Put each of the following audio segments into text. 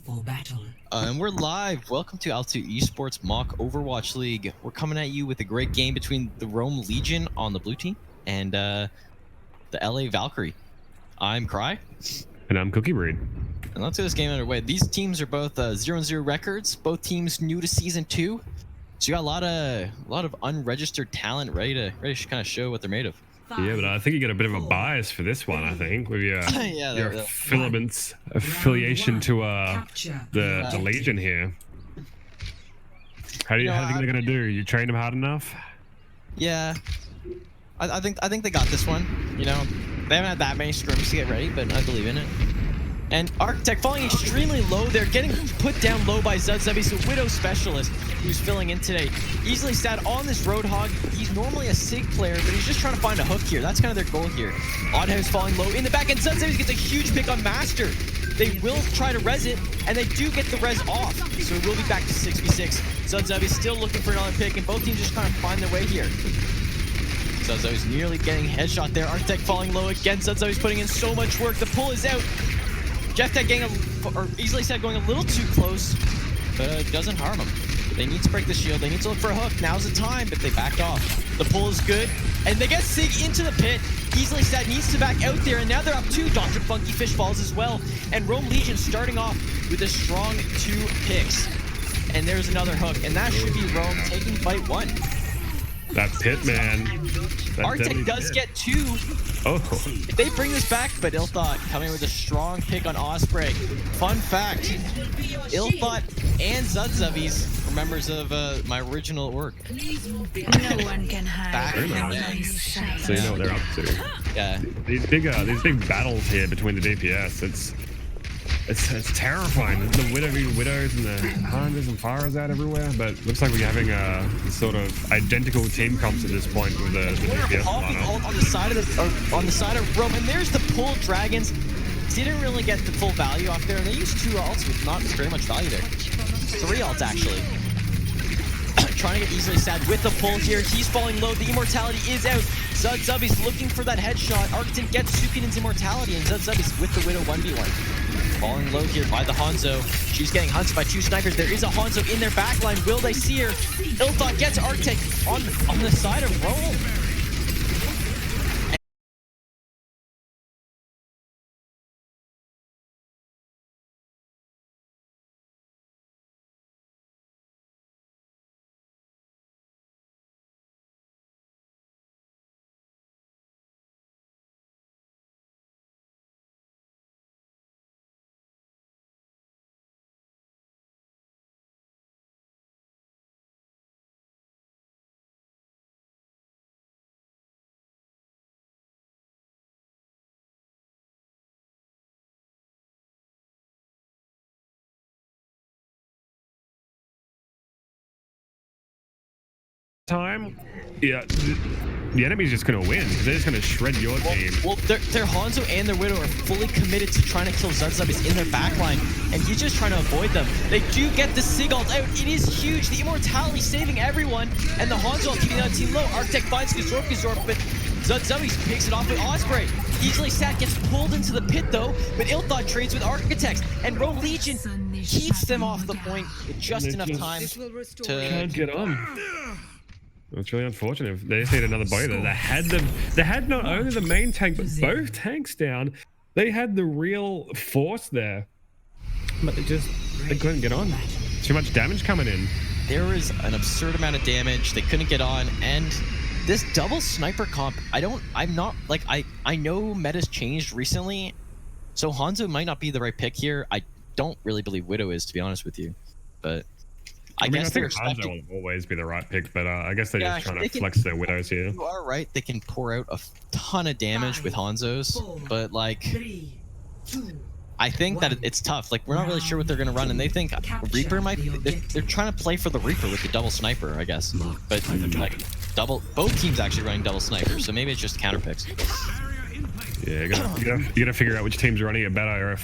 for battle. And we're live. Welcome to Altitude Esports Mock Overwatch League. We're coming at you with a great game between the Rome Legion on the blue team and the LA Valkyrie. I'm Cry. And I'm Cookie Breed. And let's get this game underway. These teams are both 0-0 records. Both teams new to Season 2. So you got a lot of unregistered talent ready to kind of show what they're made of. Yeah, but I think you got a bit of a bias for this one, I think, with your, Yeah, your filaments affiliation to the Legion here. How do you think they're gonna do? You train them hard enough? Yeah, I think they got this one. You know, they haven't had that many scrims to get ready, but I believe in it. And Architect falling extremely low. They're getting put down low by Zudzubi's a Widow Specialist who's filling in today. Easily sat on this Roadhog. He's normally a Sig player, but he's just trying to find a hook here. That's kind of their goal here. Oddhouse falling low in the back, and Zudzubi gets a huge pick on Master. They will try to res it, and they do get the res off. So it will be back to 6v6. Zudzubi still looking for another pick, and both teams just kind of find their way here. Zudzubi's nearly getting headshot there. Architect falling low again. Zudzubi's putting in so much work. The pull is out. Jeff Tech getting easily said going a little too close, but it doesn't harm them. They need to break the shield. They need to look for a hook. Now's the time, but they backed off. The pull is good, and they get Sig into the pit. Easily said needs to back out there, and now they're up 2. Dr. Funky Fish falls as well, and Rome Legion starting off with a strong 2 picks. And there's another hook, and that should be Rome taking fight 1. That pit, man. Arctic does get 2. Oh. If they bring this back, but Illthought coming with a strong pick on Osprey. Fun fact, Illthought and Zudzubi's were members of my original work. No one can hide. So you know what they're up to. Yeah. These big battles here between the DPS, it's terrifying. The widows and the hunters and fires out everywhere, but looks like we're having a sort of identical team comps at this point with the DPS lineup. On the side of Rome, and there's the pull. Dragons didn't really get the full value off there. They used 2 ults with not very much value there. 3 ults actually. Trying to get easily sad with the pull here. He's falling low. The immortality is out. Zudzubi's looking for that headshot. Arctic gets Sukinen's immortality, and Zudzubi's with the Widow 1v1. Falling low here by the Hanzo. She's getting hunted by 2 snipers. There is a Hanzo in their backline. Will they see her? Illthought gets Arctic on the side of Rome. Time, yeah, the enemy's just gonna win because they're just gonna shred your team. Well, their Hanzo and their Widow are fully committed to trying to kill Zudzubi's in their backline, and he's just trying to avoid them. They do get the Sig ult out. It is huge. The immortality saving everyone, and the Hanzo keeping that team low. Arctic finds Kazorp, but Zudzubi picks it off with Osprey. Easily Sat gets pulled into the pit though, but Illthought trades with Architects, and Rome Legion keeps them off the point with just enough time to can't get on. It's really unfortunate. They just need another body there. They had not only the main tank, but both tanks down. They had the real force there, but they couldn't get on. Too much damage coming in. There was an absurd amount of damage. They couldn't get on, and this double sniper comp, I know meta's changed recently, so Hanzo might not be the right pick here. I don't really believe Widow is, to be honest with you, but I guess think Hanzo will always be the right pick, but I guess they're just trying to flex their Widows here. You are right. They can pour out a ton of damage with Hanzos, but I think that it's tough. Like, we're not really sure what they're going to run, and they think Reaper might be... They're trying to play for the Reaper with the double sniper, I guess. But, both teams actually running double sniper, so maybe it's just counter picks. Yeah, you gotta figure out which teams are running it better.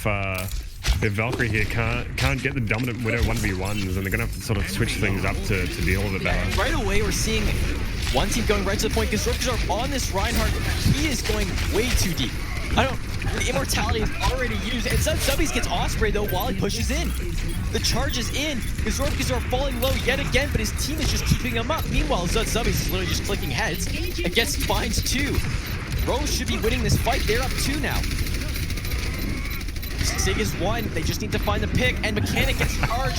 If Valkyrie here can't get the dominant Widow 1v1s, and they're gonna have to sort of switch things up to deal with it better. Right away, we're seeing one team going right to the point. Kazorp on this Reinhardt, he is going way too deep. The immortality is already used, and Zubbies gets Osprey though while he pushes in. The charge is in. Gazorb falling low yet again, but his team is just keeping him up. Meanwhile, Zubbies is literally just clicking heads and gets finds 2. Rose should be winning this fight. They're up 2 now. Sig is 1. They just need to find the pick, and Mechanic gets charged.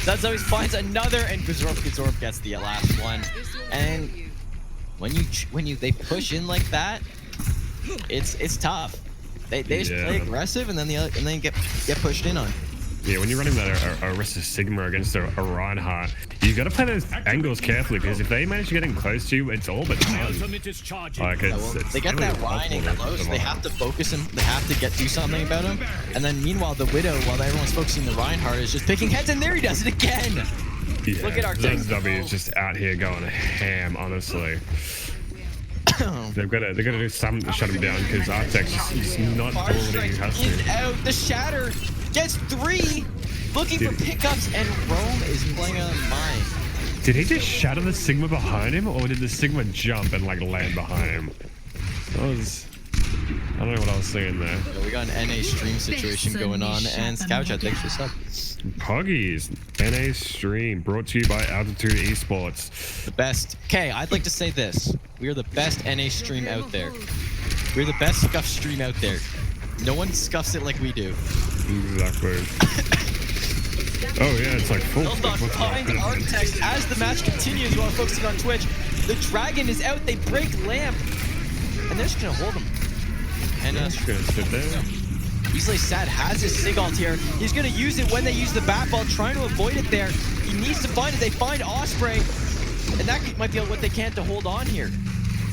Zubbies finds another, and Gazorb gets the last one. And when they push in like that, it's tough. They just play aggressive, and then get pushed in on. Yeah, when you're running that Orisa Sigma against a Reinhardt, you got to play those angles carefully, because if they manage to get in close to you, it's all but done. Like they get that Ryan in close, they have to focus him, they have to do something about him, and then meanwhile the Widow, while everyone's focusing the Reinhardt, is just picking heads, and there he does it again. Yeah, look at Arctic. ZW is just out here going ham, honestly. They've got to do something to shut him down, because Arctic's just not doing what he has to. Out. The Shatter gets 3, looking for pickups, and Rome is playing a mine. Did he just shatter the Sigma behind him, or did the Sigma jump and like land behind him? I don't know what I was seeing there. Yeah, we got an NA stream situation going on, and Scoutchat, thanks for sub. Poggies, NA stream brought to you by Altitude Esports. The best. Okay, I'd like to say this. We are the best NA stream out there. We're the best scuff stream out there. No one scuffs it like we do. Exactly. Oh yeah, it's like full. Behind Architect as the match continues while focusing on Twitch. The Dragon is out. They break Lamp, and they're just gonna hold him. And just gonna sit there. Easily Sad has his Sig ult here. He's gonna use it when they use the bat ball, trying to avoid it there. He needs to find it. They find Osprey, and that might be what they can to hold on here.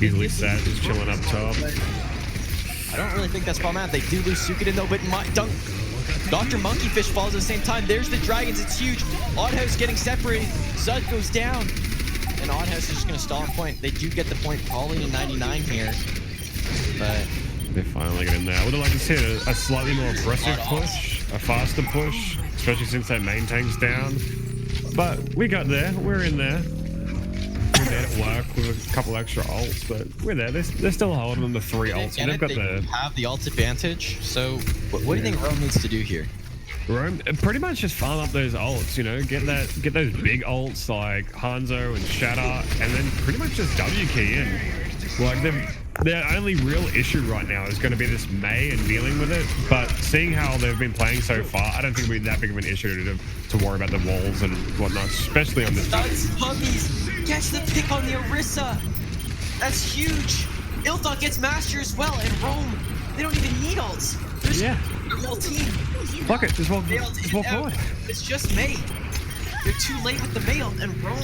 Easily Sad just chilling up top. I don't really think that's problematic. They do lose Suikoden though, but Dr. Monkeyfish falls at the same time. There's the Dragons. It's huge. Oddhouse getting separated. Zud goes down, and Oddhouse is just gonna stall on point. They do get the point probably in 99 here, but they finally get in there. I would have liked to see a slightly more aggressive push, a faster push, especially since that main tank's down. But we got there. We're in there. We made it work with a couple extra ults, but we're there. They're still holding them to 3 ults, and they've got have the ult advantage. So what do you think Rome needs to do here? Rome pretty much just farm up those ults, you know, get those big ults like Hanzo and Shatter, and then pretty much just W key in. Like their only real issue right now is going to be this Mei and dealing with it, but seeing how they've been playing so far, I don't think it'll be that big of an issue to worry about the walls and whatnot, especially on this. Puppies gets the pick on the Orisa. That's huge. Ilthot gets Master as well, and Rome, they don't even need ults. There's their whole team. Fuck it, just walk forward. It's just Mei. They're too late with the Mei ult, and Rome,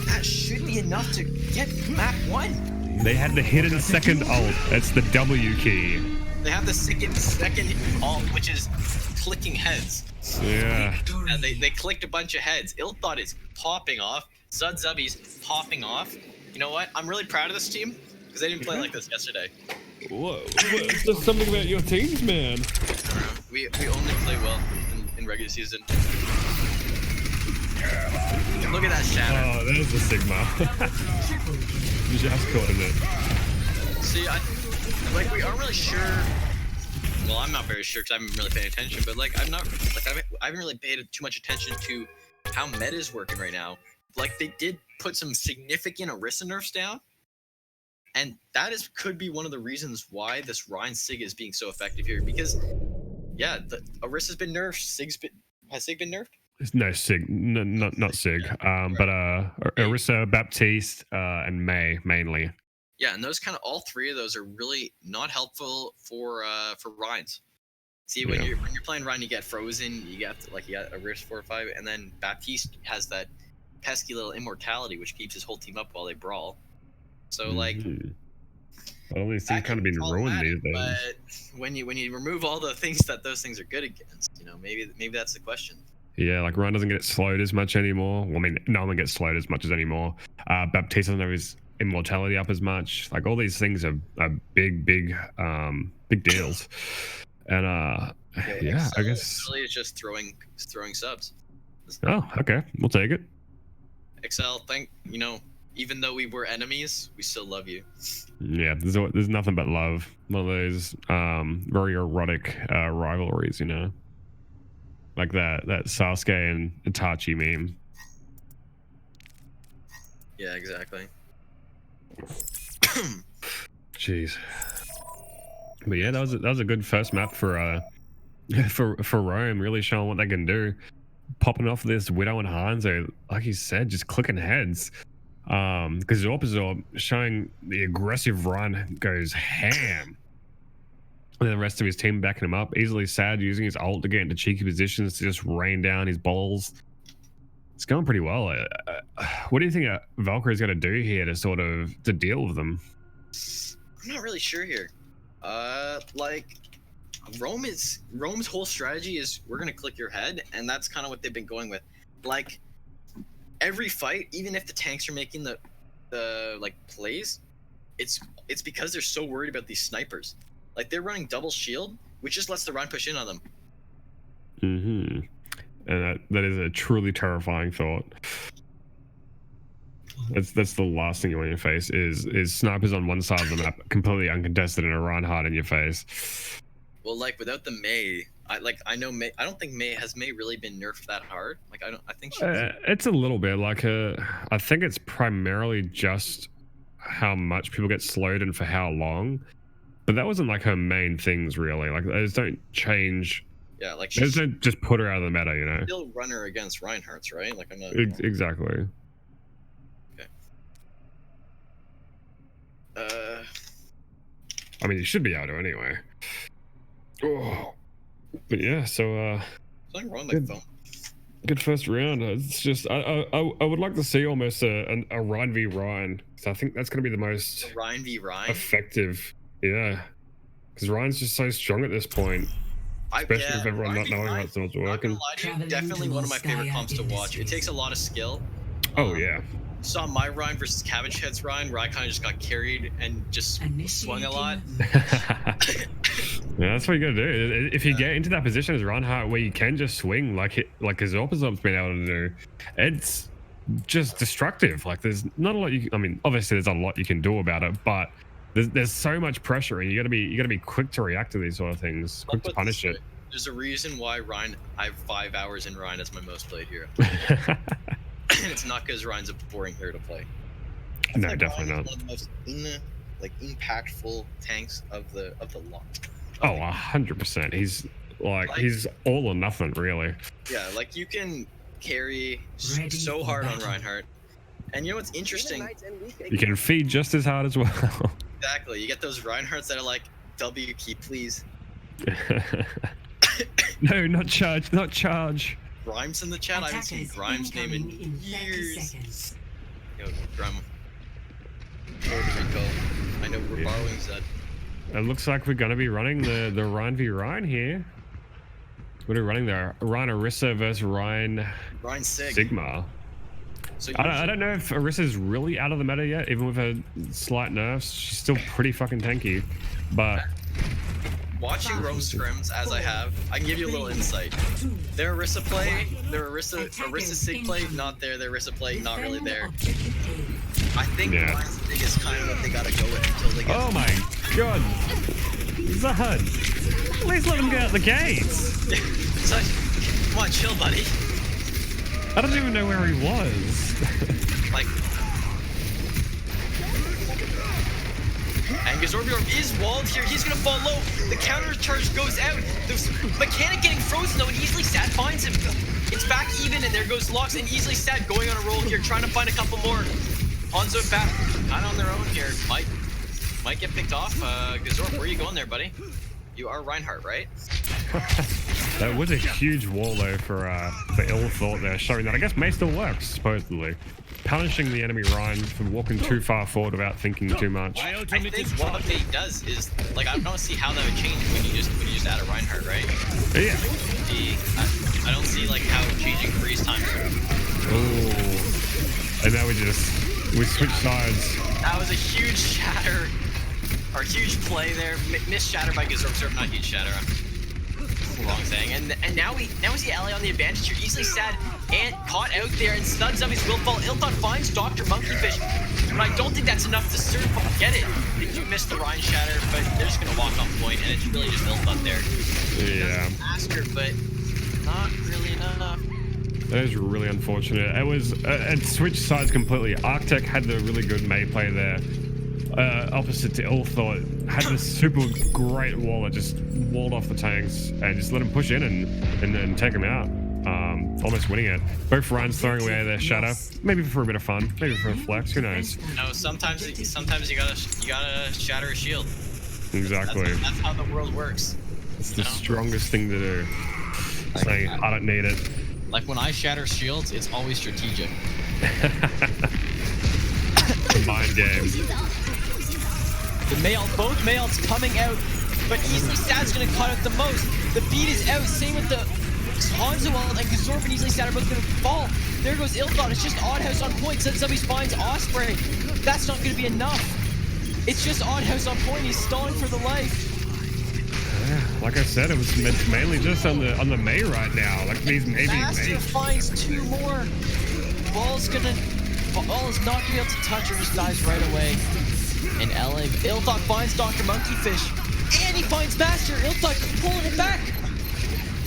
that should be enough to get map 1. They had the hidden second ult. That's the W key. They have the second ult, which is clicking heads. Yeah. They clicked a bunch of heads. Ilthot is popping off. Zubby's popping off. You know what? I'm really proud of this team because they didn't play like this yesterday. Whoa. There's something about your teams, man. We only play well in regular season. Look at that Shatter. Oh, there's the Sigma. Just caught in it. See, we aren't really sure. Well, I'm not very sure because I haven't really paid attention. But like, I haven't really paid too much attention to how meta is working right now. Like, they did put some significant Orisa nerfs down, and that could be one of the reasons why this Ryan Sig is being so effective here. Because, yeah, the Orisa's been nerfed. Has Sig been nerfed? No, Sig, not Sig, but Orisa, Baptiste, and Mei mainly. Yeah, and those kind of all 3 of those are really not helpful for Rhines. See, when you're playing Rhine, you get frozen, you got Orisa 4 or 5, and then Baptiste has that pesky little immortality which keeps his whole team up while they brawl. So like, well, these things kind of been ruined these days. But when you remove all the things that those things are good against, you know, maybe that's the question. Yeah, like Ryan doesn't get slowed as much anymore. Well, I mean, no one gets slowed as much as anymore. Baptiste doesn't have his immortality up as much. Like, all these things are big deals. And yeah, I guess really it's just throwing subs. Oh, okay, we'll take it. Excel, Even though we were enemies, we still love you. Yeah, there's nothing but love. One of those very erotic rivalries, you know, like that Sasuke and Itachi meme. Yeah, exactly. Jeez. But yeah, that was a good first map for for Rome, really showing what they can do. Popping off this Widow and Hanzo, like you said, just clicking heads. Because Zorpazorp showing the aggressive run goes ham. And then the rest of his team backing him up. Easily Sad using his ult to get into cheeky positions to just rain down his balls. It's going pretty well. What do you think Valkyrie's got to do here to sort of to deal with them? I'm not really sure here. Like Rome's whole strategy is we're gonna click your head, and that's kind of what they've been going with. Like every fight, even if the tanks are making the like plays, it's because they're so worried about these snipers. Like they're running double shield, which just lets the Rhine push in on them. Mm-hmm. And that is a truly terrifying thought. That's the last thing you want in your face is snipers on one side of the map, completely uncontested, and a Reinhardt in your face. Well, like without the Mei, I know Mei. I don't think has Mei really been nerfed that hard. Like I think she's... it's a little bit like I think it's primarily just how much people get slowed and for how long. But that wasn't like her main things really. Like those don't change. Yeah, like those don't just put her out of the meta, you know. Still runner against Reinhardt's, right? Like I'm not exactly. Okay. I mean, you should be able to anyway. Oh, but yeah. So something wrong with my phone. Good first round. It's just I would like to see almost a Rhine v Rhine. So I think that's going to be the most Rhine v Rhine effective. Yeah, because Rhine's just so strong at this point. Especially with everyone not knowing what's working. Not gonna lie to you, definitely one of my favorite comps to watch. It takes a lot of skill. Oh yeah. Saw my Rhine versus Cabbage Head's Rhine, where I kind of just got carried and just swung a lot. Yeah, that's what you gotta do. If you get into that position as Reinhardt where you can just swing like his Opazorp's been able to do, it's just destructive. Like there's not a lot I mean, obviously there's a lot you can do about it, but there's so much pressure, and you gotta be quick to react to these sort of things, quick to punish it. There's a reason why Rhine. I have 5 hours in Rhine as my most played hero. It's not because Rhine's a boring hero to play. No, like definitely not. One of the most impactful tanks of the lot. Oh, 100%. He's he's all or nothing, really. Yeah, like you can carry so hard on Reinhardt. And you know what's interesting? You can feed just as hard as well. Exactly. You get those Reinhardts that are like, W key, please. No, not charge, not charge. Grimes in the chat? I haven't seen Grimes' name in years. Yo, Grim. I know we're borrowing Zed. It looks like we're gonna be running the Rhine v Rhine here. What are we running there? Rhine Orisa versus Rhine Sigma. So I don't know if Orisa's really out of the meta yet, even with her slight nerfs. She's still pretty fucking tanky, but watching Rome scrims as I have, I can give you a little insight. Their Orisa play, their Orisa Sig play, not there. Their Orisa play, not really there. I think Rhine's Sig is kind of what they gotta go with until they get. Oh my god, Zahad! Please let him get out the gates. Come on, chill, buddy. I don't even know where he was. Like, and Zorbiorb is walled here. He's gonna fall low. The counter charge goes out. The mechanic getting frozen though, and Easily Sad finds him. It's back even, and there goes Locks, and Easily Sad going on a roll here, trying to find a couple more. Hanzo back, kind of on their own here. Might get picked off. Gazorb, where are you going there, buddy? You are Reinhardt, right? That was a huge wall though for ill thought there, showing that I guess May still works supposedly, punishing the enemy Rhine for walking too far forward without thinking too much. I think what May does is like I don't see how that would change when you just add a Reinhardt, right? Yeah. I don't see like how changing freeze time. Oh, and now we switch sides. That was a huge shatter. Or huge play there, missed shatter by Gazorb, not huge shatter. Wrong saying. And now we see LA on the advantage here. Easily Sad and caught out there, and stun zombies will fall. Ilthon finds Dr. Monkeyfish, but I don't think that's enough to certify get it. They do miss the Rhine Shatter, but they're just gonna walk off point, and it's really just Ilthon there. Yeah. Faster, but not really enough. That is really unfortunate. It was it switched sides completely. Arctech had the really good May play there. Opposite to Ilthor, had this super great wall that just walled off the tanks and just let him push in and then take him out. Almost winning it. Both Rhines throwing away their shatter, maybe for a bit of fun, maybe for a flex. Who knows? No, sometimes you gotta shatter a shield. Exactly. That's how the world works. It's the strongest thing to do. Saying I don't need it. Like when I shatter shields, it's always strategic. Mind game. Both Mails coming out, but Easily Sad's gonna cut out the most. The beat is out, same with the Hanzo and Gazorb and Easily Sad are both gonna fall. There goes Ilthon, it's just Odd House on point. Sudden Zombies finds Osprey. That's not gonna be enough. It's just Odd House on point, he's stalling for the life. Like I said, it was mainly just on the May right now. Like these maybe Master finds 2 more. Ball is not gonna be able to touch her, just dies right away. And Ilthon finds Dr. Monkeyfish. And he finds Master. Ilthon pulling it back.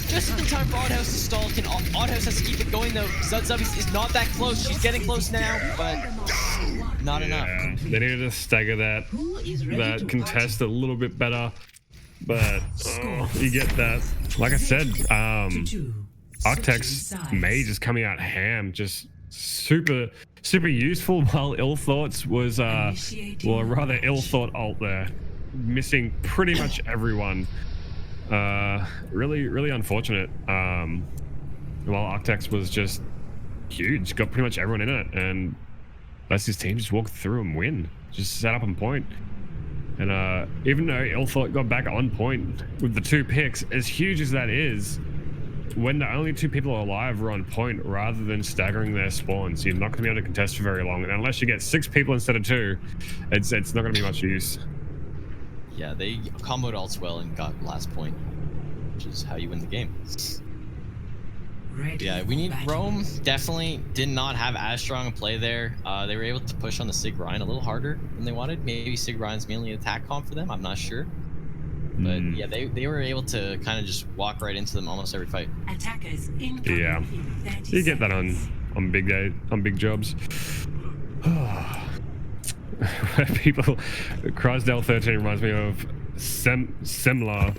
Just in time for Odd House to stall. Odd House has to keep it going though. Zubbies is not that close. She's getting close now, but not enough. They needed to stagger that contest a little bit better. But you get that. Like I said, Arctech's May just coming out ham, just super useful, while Illthor's was well, rather Illthort ult there, missing pretty much everyone. Really unfortunate. While Arctech's was just huge, got pretty much everyone in it, and that's his team just walk through and win, just set up on point. And even though Ilthort got back on point with the 2 picks, as huge as that is, when the only 2 people alive are on point rather than staggering their spawns, you're not going to be able to contest for very long. And unless you get 6 people instead of 2, it's not going to be much use. Yeah, they comboed ults well and got last point, which is how you win the game. Yeah, we need Rome. Definitely did not have as strong a play there. They were able to push on the Sig Rhine a little harder than they wanted. Maybe Sig Rhine's mainly an attack comp for them. I'm not sure. But yeah, they were able to kind of just walk right into them almost every fight. Yeah, you get that on big jobs. People, Crosdale 13 reminds me of similar.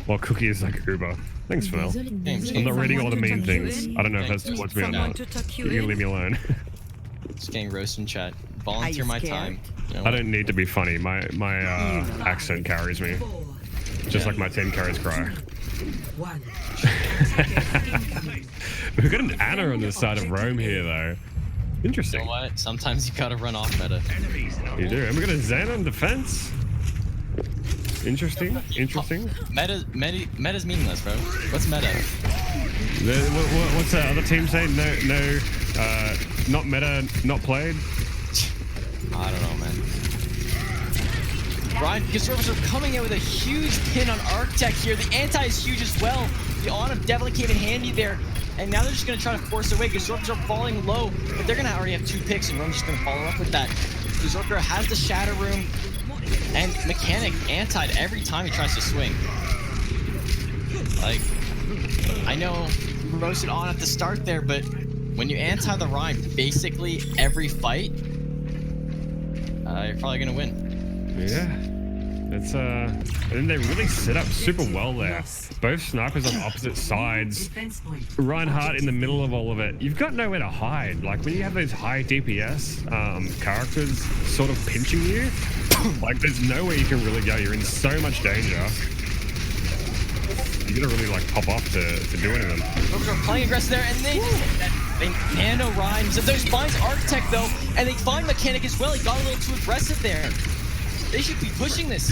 Well, Cookie is like Uber. Thanks, Phil. I'm not reading all the mean things. I don't know if that's towards me or not. You can leave me alone. Just getting roasted in chat. Volunteer my time. You know, I don't need to be funny. My accent carries me. Just like my team carries Cry. We've got an Anna on the side of Rome here, though. Interesting. You know what? Sometimes you gotta run off meta. You do. And we got a Zen on defense. Interesting. Meta's meaningless, bro. What's meta? What's the other team saying? No, not meta, not played. I don't know, man. Ryan, Conservatives are coming in with a huge pin on Arctech here. The anti is huge as well. The on of definitely came in handy there. And now they're just going to try to force away. Gazorpers are falling low, but they're going to already have 2 picks, and Rome's just going to follow up with that. Gazorper has the Shatter Room, and Mechanic anti'd every time he tries to swing. Like, I know you roasted on at the start there, but when you anti the Rhine basically every fight, you're probably going to win. Yeah. It's and they really set up super well there. Both snipers on opposite sides. Reinhardt in the middle of all of it. You've got nowhere to hide. Like when you have those high DPS characters sort of pinching you, like there's nowhere you can really go. You're in so much danger. You gotta really like pop off to do anything. Rovers are playing aggressive there, and they nano Rhymes. So there's finds Arctech though, and they find Mechanic as well. He got a little too aggressive there. They should be pushing this.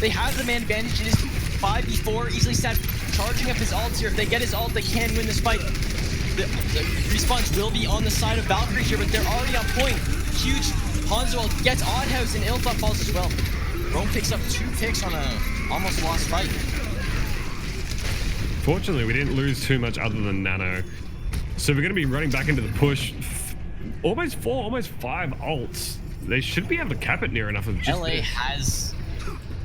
They have the man advantage. It is 5v4. Easily Sad charging up his ult here. If they get his ult, they can win this fight. The respawns will be on the side of Valkyrie here, but they're already on point. Huge Hanzo ult gets Odd House, and Ilthot falls as well. Rome picks up 2 picks on a almost lost fight. Fortunately, we didn't lose too much other than Nano. So we're going to be running back into the push. Almost 4, almost 5 ults. They should be able to cap it near enough of just LA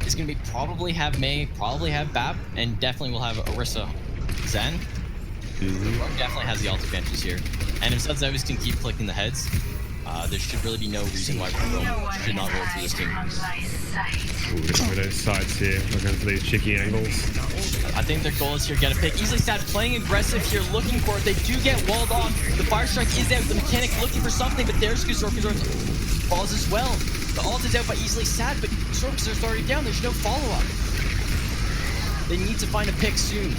is going to be probably have Mei, probably have Bap, and definitely will have Orisa Zen. Definitely has the ult advantage here. And if Zed's can keep clicking the heads, there should really be no reason why Roam should not roll through this team. Ooh, look at those sides here, looking for these cheeky angles. I think their goal is here, get a pick. Easily Sad playing aggressive here, looking for it. They do get walled off. The Fire Strike is out. The mechanic looking for something, but there's Gazork. Gazork falls as well. The ult is out by Easily Sad, but Gazork's already down. There's no follow-up. They need to find a pick soon.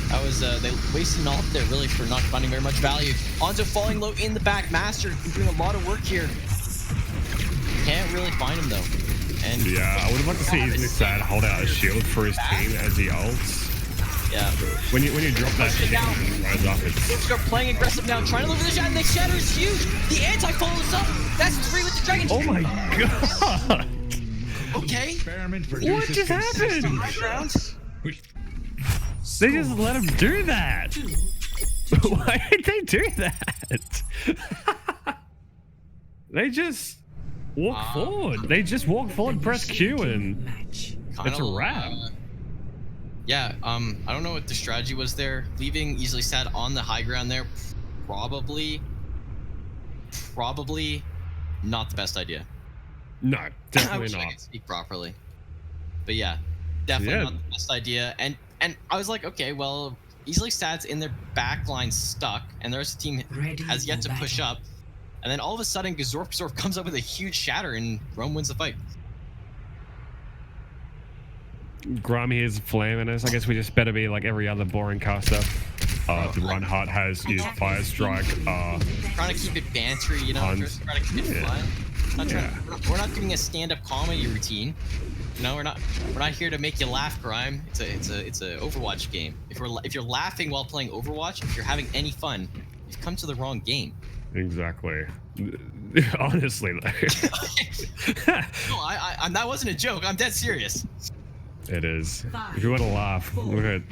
That was, they wasted an ult there, really, for not finding very much value. Onzo falling low in the back. Master doing a lot of work here. Can't really find him, though. And yeah, I would have liked to see Easily Sad hold out a shield for his team as he ults. Yeah. When you drop that shield and rise up, it's... Start playing aggressive now, trying to live with the shot, and the shatter is huge! The anti follows up! That's 3 with the dragon! Oh my god! Okay. What just happened? They just let him do that! Why did they do that? They just walk forward. They just walk forward, press Q, and it's a wrap. Yeah, I don't know what the strategy was there. Leaving Easily Sad on the high ground there, probably not the best idea. No, I definitely wish I not. could speak properly. But yeah, definitely not the best idea. And I was like, okay, well, Easily Sad's in their back line stuck, and the rest of the team has yet to push up. And then all of a sudden, Gazork comes up with a huge shatter, and Rome wins the fight. Grime here's flaming us. I guess we just better be like every other boring caster. The Reinhardt has used Fire Strike. Trying to keep it bantery, you know, just trying to keep it fun. We're not doing a stand-up comedy routine. No, we're not here to make you laugh, Grime. It's a Overwatch game. If you're laughing while playing Overwatch, if you're having any fun, you've come to the wrong game. Exactly. Honestly, though. No, that wasn't a joke. I'm dead serious. It is. If you want to laugh, look at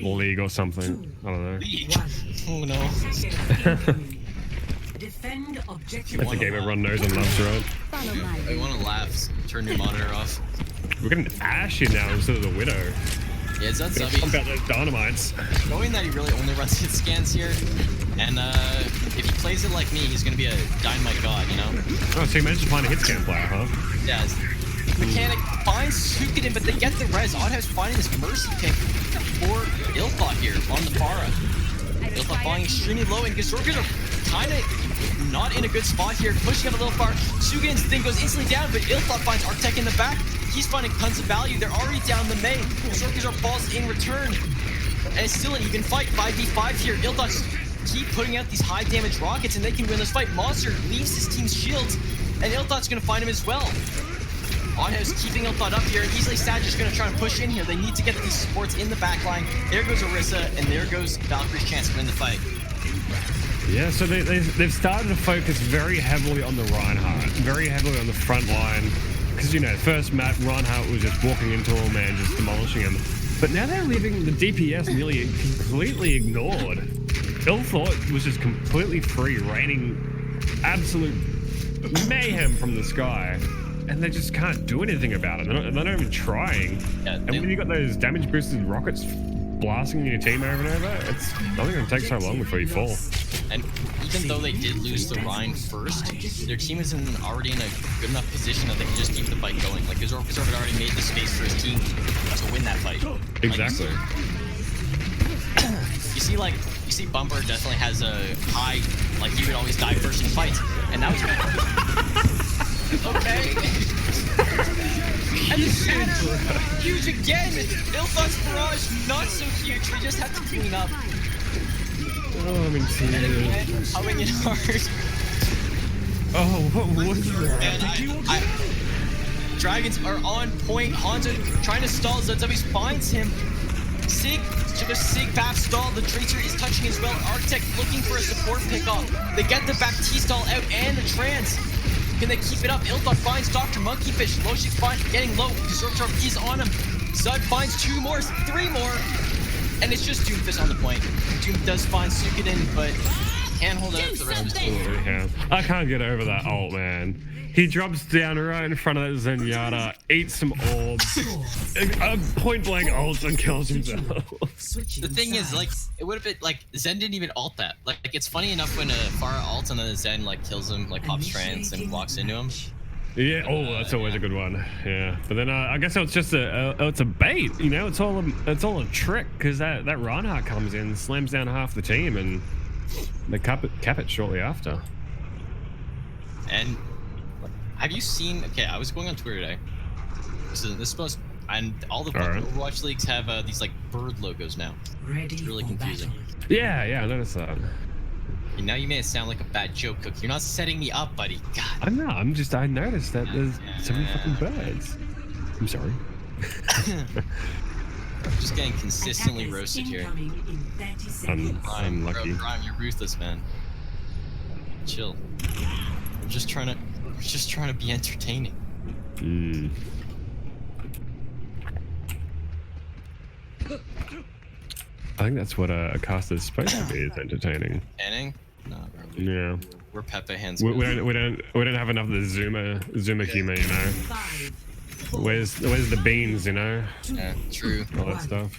League or something. I don't know. League. Oh no. Defend objective. That's a game everyone knows and loves, right? I want to laugh. Turn your monitor off. We're getting Ash here now instead of the Widow. Yeah, it's not Pump out those dynamites. Knowing that he really only runs hit scans here, and if he plays it like me, he's gonna be a dynamite god, you know? Oh, so you managed to find a hit scan player, huh? Yeah. Mechanic finds Suikoden, but they get the res. Oddhouse finding this mercy pick for Ilthot here on the Pharah. Ilthot falling extremely low, and Gazorkas are kind of not in a good spot here, pushing out a little far. Suikoden's thing goes instantly down, but Ilthot finds Arctec in the back. He's finding tons of value. They're already down the main. Gazorkas falls in return, and it's still an even fight. 5v5 here. Ilthot keep putting out these high damage rockets, and they can win this fight. Monster leaves his team's shields, and Ilthot's gonna find him as well. Oddhouse keeping Ilthot up here. Easily Sad just gonna try and push in here. They need to get these supports in the back line. There goes Orisa, and there goes Valkyrie's chance to win the fight. Yeah, so they've started to focus very heavily on the Reinhardt, very heavily on the front line. Because, you know, first map, Reinhardt was just walking into a man, just demolishing him. But now they're leaving the DPS nearly completely ignored. Ilthot was just completely free, raining absolute mayhem from the sky. And they just can't do anything about it. They're not even trying. Yeah, and when you got those damage boosted rockets blasting your team over and over, it's not going to take so long before you fall. And even though they did lose the Rhine first, their team is already in a good enough position that they can just keep the fight going. Like, Gazork had already made the space for his team to win that fight. Exactly. Like, you see Bumper definitely has a high, like, he would always die first in fights. And that was okay. And the shatter, huge again. Ilthot's barrage, not so huge. We just have to clean up. Oh, I'm in tears. Coming in hard. Oh, what was that? Dragons are on point. Hanzo trying to stall. Zubbies finds him. Sig Bap stall. The Tracer is touching as well. Arctec looking for a support pickoff. They get the back T-stall out and the trans. Can they keep it up? Ilthot finds Dr. Monkeyfish. Loshik's getting low. Gazork is on him. Zud finds 2 more, 3 more. And it's just Doomfist on the point. Doom does find Suikoden, but can't hold out for the rest of his team. Yeah. I can't get over that ult, man. He drops down right in front of that Zenyatta, eats some orbs, point blank ults and kills himself. The thing is, like, it would have been like Zen didn't even ult that. Like, it's funny enough when Pharah ults and then Zen like kills him, like pops trance and walks into him. Yeah, that's always a good one. Yeah, but then I guess it's just it's a bait, you know. It's all a trick because that Reinhardt comes in, slams down half the team, and they cap it shortly after. And have you seen? Okay, I was going on Twitter today. So this supposed and all the Overwatch leagues have these like bird logos now. It's really confusing. Yeah, I noticed that. And now you made it sound like a bad joke, Cook. You're not setting me up, buddy. God. I know. I noticed that there's so many fucking birds. I'm sorry. I'm just getting consistently roasted here. I'm lucky. Brian, you're ruthless, man. Chill. We're just trying to be entertaining. I think that's what a cast is supposed to be, is entertaining. Entertaining? No, bro. Yeah. We're Pepe hands. We don't have enough of the Zuma humor, you know. Where's the beans, you know? Yeah, true. All that stuff.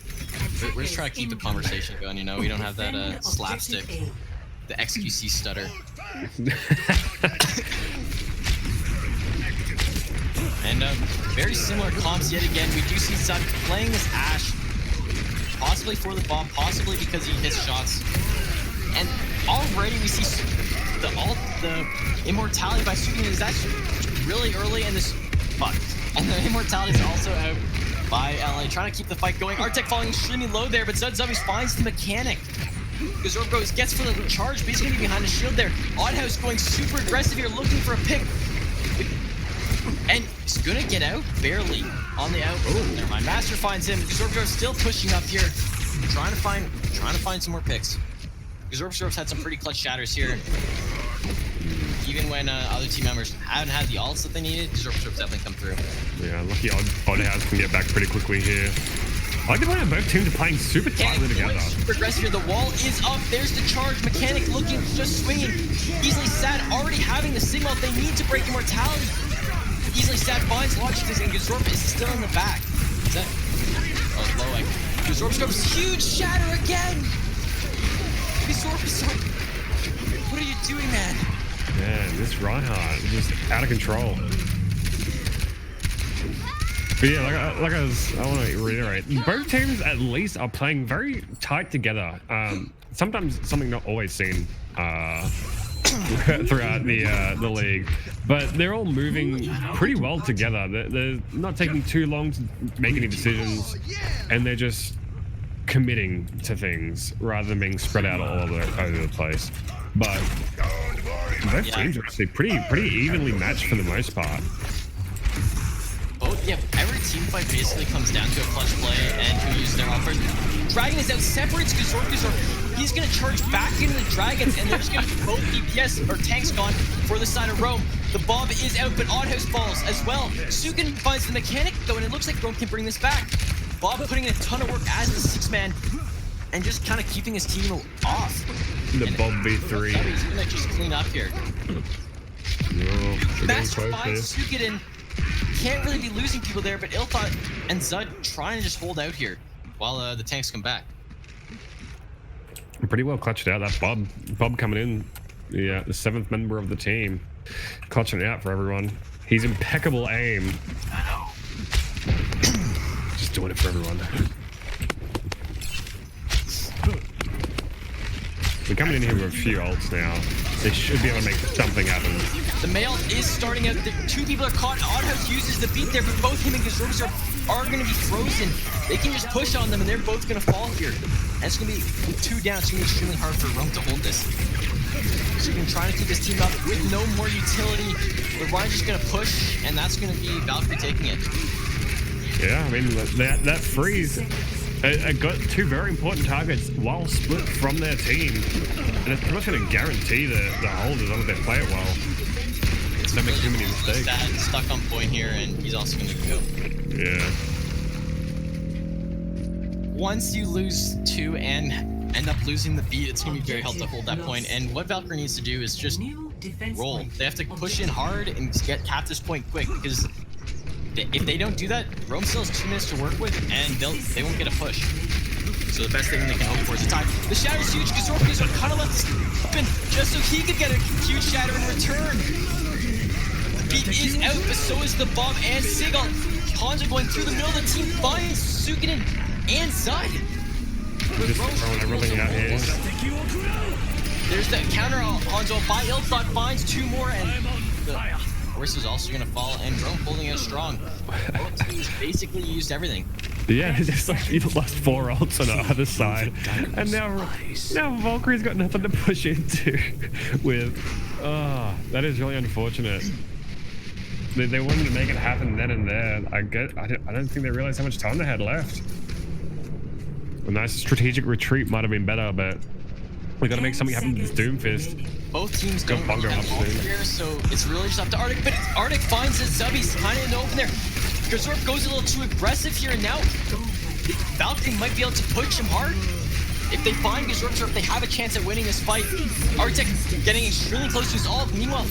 We're just trying to keep the conversation going, you know. We don't have that slapstick, the XQC stutter. And very similar comps yet again. We do see Zud playing this Ashe, possibly for the bomb, possibly because he hits shots. And already we see the immortality by Suikoden is actually really early in this fuck. And the immortality is also out by LA, trying to keep the fight going. Arctic falling extremely low there, but Zud Zubbies finds the mechanic. Because Orb gets for the charge, but he's gonna be behind the shield there. Oddhouse going super aggressive here, looking for a pick. And he's gonna get out, barely, on the out. Oh, never mind. Master finds him. Zorp's still pushing up here, trying to find some more picks. Zorp's had some pretty clutch shatters here. Even when other team members haven't had the ults that they needed, Zorp's definitely come through. Yeah, lucky Oddhouse can get back pretty quickly here. I like the way both teams are playing super tightly together. Super aggressive here. The wall is up. There's the charge. Mechanic looking, just swinging. Easily Sad already having the signal they need to break immortality. Easily Sad finds launches and Gazorp is still in the back. Is that? Oh, low egg. Gazorp goes huge shatter again. Gazorp is so. What are you doing, man? Man, this Reinhardt is just out of control. But yeah, like I want to reiterate, both teams at least are playing very tight together. Sometimes something not always seen throughout the league, but they're all moving pretty well together. They're not taking too long to make any decisions, and they're just committing to things rather than being spread out all over the place. But both teams are actually pretty evenly matched for the most part. Yeah, every team fight basically comes down to a clutch play and who uses their offers. Dragon is out, separates Gazorp. He's gonna charge back into the Dragons, and they're just gonna be both DPS or tanks gone for the side of Rome. The Bob is out, but Oddhouse falls as well. Suikoden finds the mechanic though, and it looks like Rome can bring this back. Bob putting in a ton of work as the 6-man and just kind of keeping his team off. The Bob V3. He's gonna just clean up here. Master finds Suikoden. Can't really be losing people there, but Ilthot and Zud trying to just hold out here while the tanks come back. Pretty well clutched out. That Bob coming in, the 7th member of the team, clutching it out for everyone. He's impeccable aim. I know. Just doing it for everyone. We're coming in here with a few ults now. They should be able to make something happen. The male is starting out. The 2 people are caught. Oddhouse uses the beat there, but both him and Gazorp are going to be frozen. They can just push on them, and they're both going to fall here. And it's going to be 2 down. It's going to be extremely hard for Rome to hold this. So you can try to keep this team up with no more utility. But Ryan's just going to push, and that's going to be Valkyrie taking it. Yeah, I mean, that freeze. It got 2 very important targets while split from their team, and it's pretty much going to guarantee the hold as long as they play it well. Don't make too many mistakes. Sad, stuck on point here, and he's also going to go. Yeah. once you lose 2 and end up losing the beat, it's going to be very hard to hold that point. And what Valkyrie needs to do is just New defense roll. point. They have to push in hard and get cap this point quick, because if they don't do that, Rome still has 2 minutes to work with, and they won't get a push. So the best thing they can hope for is a time. The Shatter's huge. Gazork kind of left this open just so he could get a huge Shatter in return. The beat is out, but so is the bomb and Sigil. Hanzo going through the middle of the team, finds Sukinen and Zud. Just throwing everything out here. There's that counter Hanzo by Ilthot, finds 2 more, and the horse is also going to fall, and Rome holding it strong. Both teams basically used everything. Yeah, it's just like you lost 4 ults on the other side, and now Valkyrie's got nothing to push into with. That is really unfortunate. They wanted to make it happen then and there. I don't think they realized how much time they had left. A nice strategic retreat might have been better, but we got to make something happen with this Doomfist. Both teams Go don't bunker have up ult soon. here, so it's really just up to Arctic. But Arctic finds his Zubby's kind of in the open there. Gazork goes a little too aggressive here, and now Valkyrie might be able to push him hard. If they find Gazork, or if they have a chance at winning this fight, Arctic getting extremely close to his ult. Meanwhile,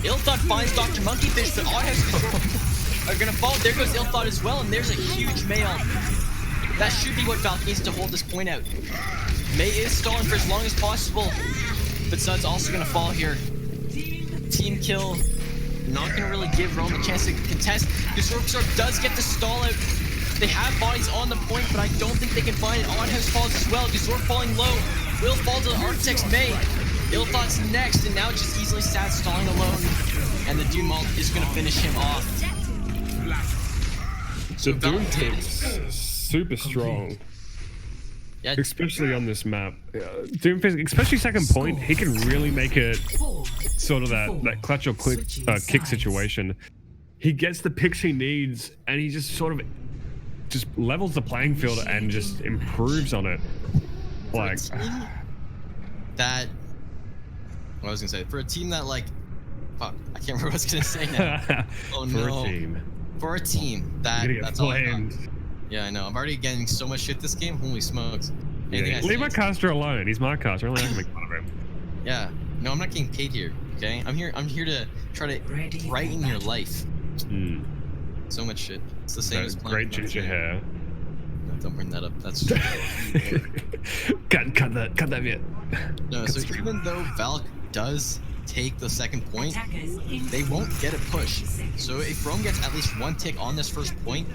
Ilthot finds Dr. Monkeyfish, but Oddhouse are gonna fall. There goes Ilthot as well, and there's a huge Mail. That should be what Valkyrie needs to hold this point out. May is stalling for as long as possible, but Zud's also gonna fall here. Team kill, not gonna really give Rome a chance to contest. Gazork does get the stall out. They have bodies on the point, but I don't think they can find it. Oddhouse falls as well. Gazork falling low. Will fall to the Architect's May. Ilthot's next, and now just easily sat stalling alone. And the Doom ult is gonna finish him off. The Doomfist super strong. Yeah, Especially on this map. Doomfist, especially second point, he can really make it sort of that clutch or kick situation. He gets the picks he needs, and he just sort of just levels the playing field and just improves on it. Like that. What I was gonna say, for a team that, like, fuck, I can't remember what I was gonna say now. Oh for no. a team. For a team that's all I got. Yeah, I know. I'm already getting so much shit this game. Holy smokes. Yeah, leave my caster alone. He's my caster. I'm only gonna make fun of him. Yeah. No, I'm not getting paid here. Okay. I'm here to try to brighten your life. So much shit. It's the same as playing. Great ginger hair. No, don't bring that up. That's cut that bit. No. So even though Valk does take the second point, they won't get a push. So if Rome gets at least 1 tick on this first point,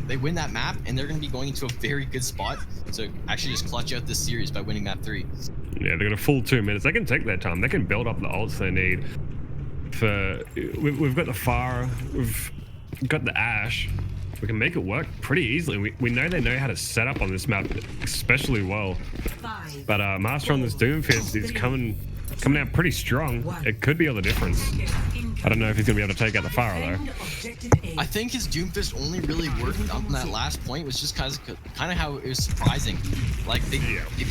they win that map, and they're going to be going into a very good spot to actually just clutch out this series by winning map 3. Yeah, they got a full 2 minutes. They can take their time. They can build up the ults they need. We've got the Pharah, we've got the Ashe. We can make it work pretty easily. We know they know how to set up on this map especially well. But Master on this Doomfist is coming out pretty strong. It could be all the difference. I don't know if he's gonna be able to take out the Pharah though. I think his Doomfist only really worked on that last point, was just kind of how it was surprising. Like they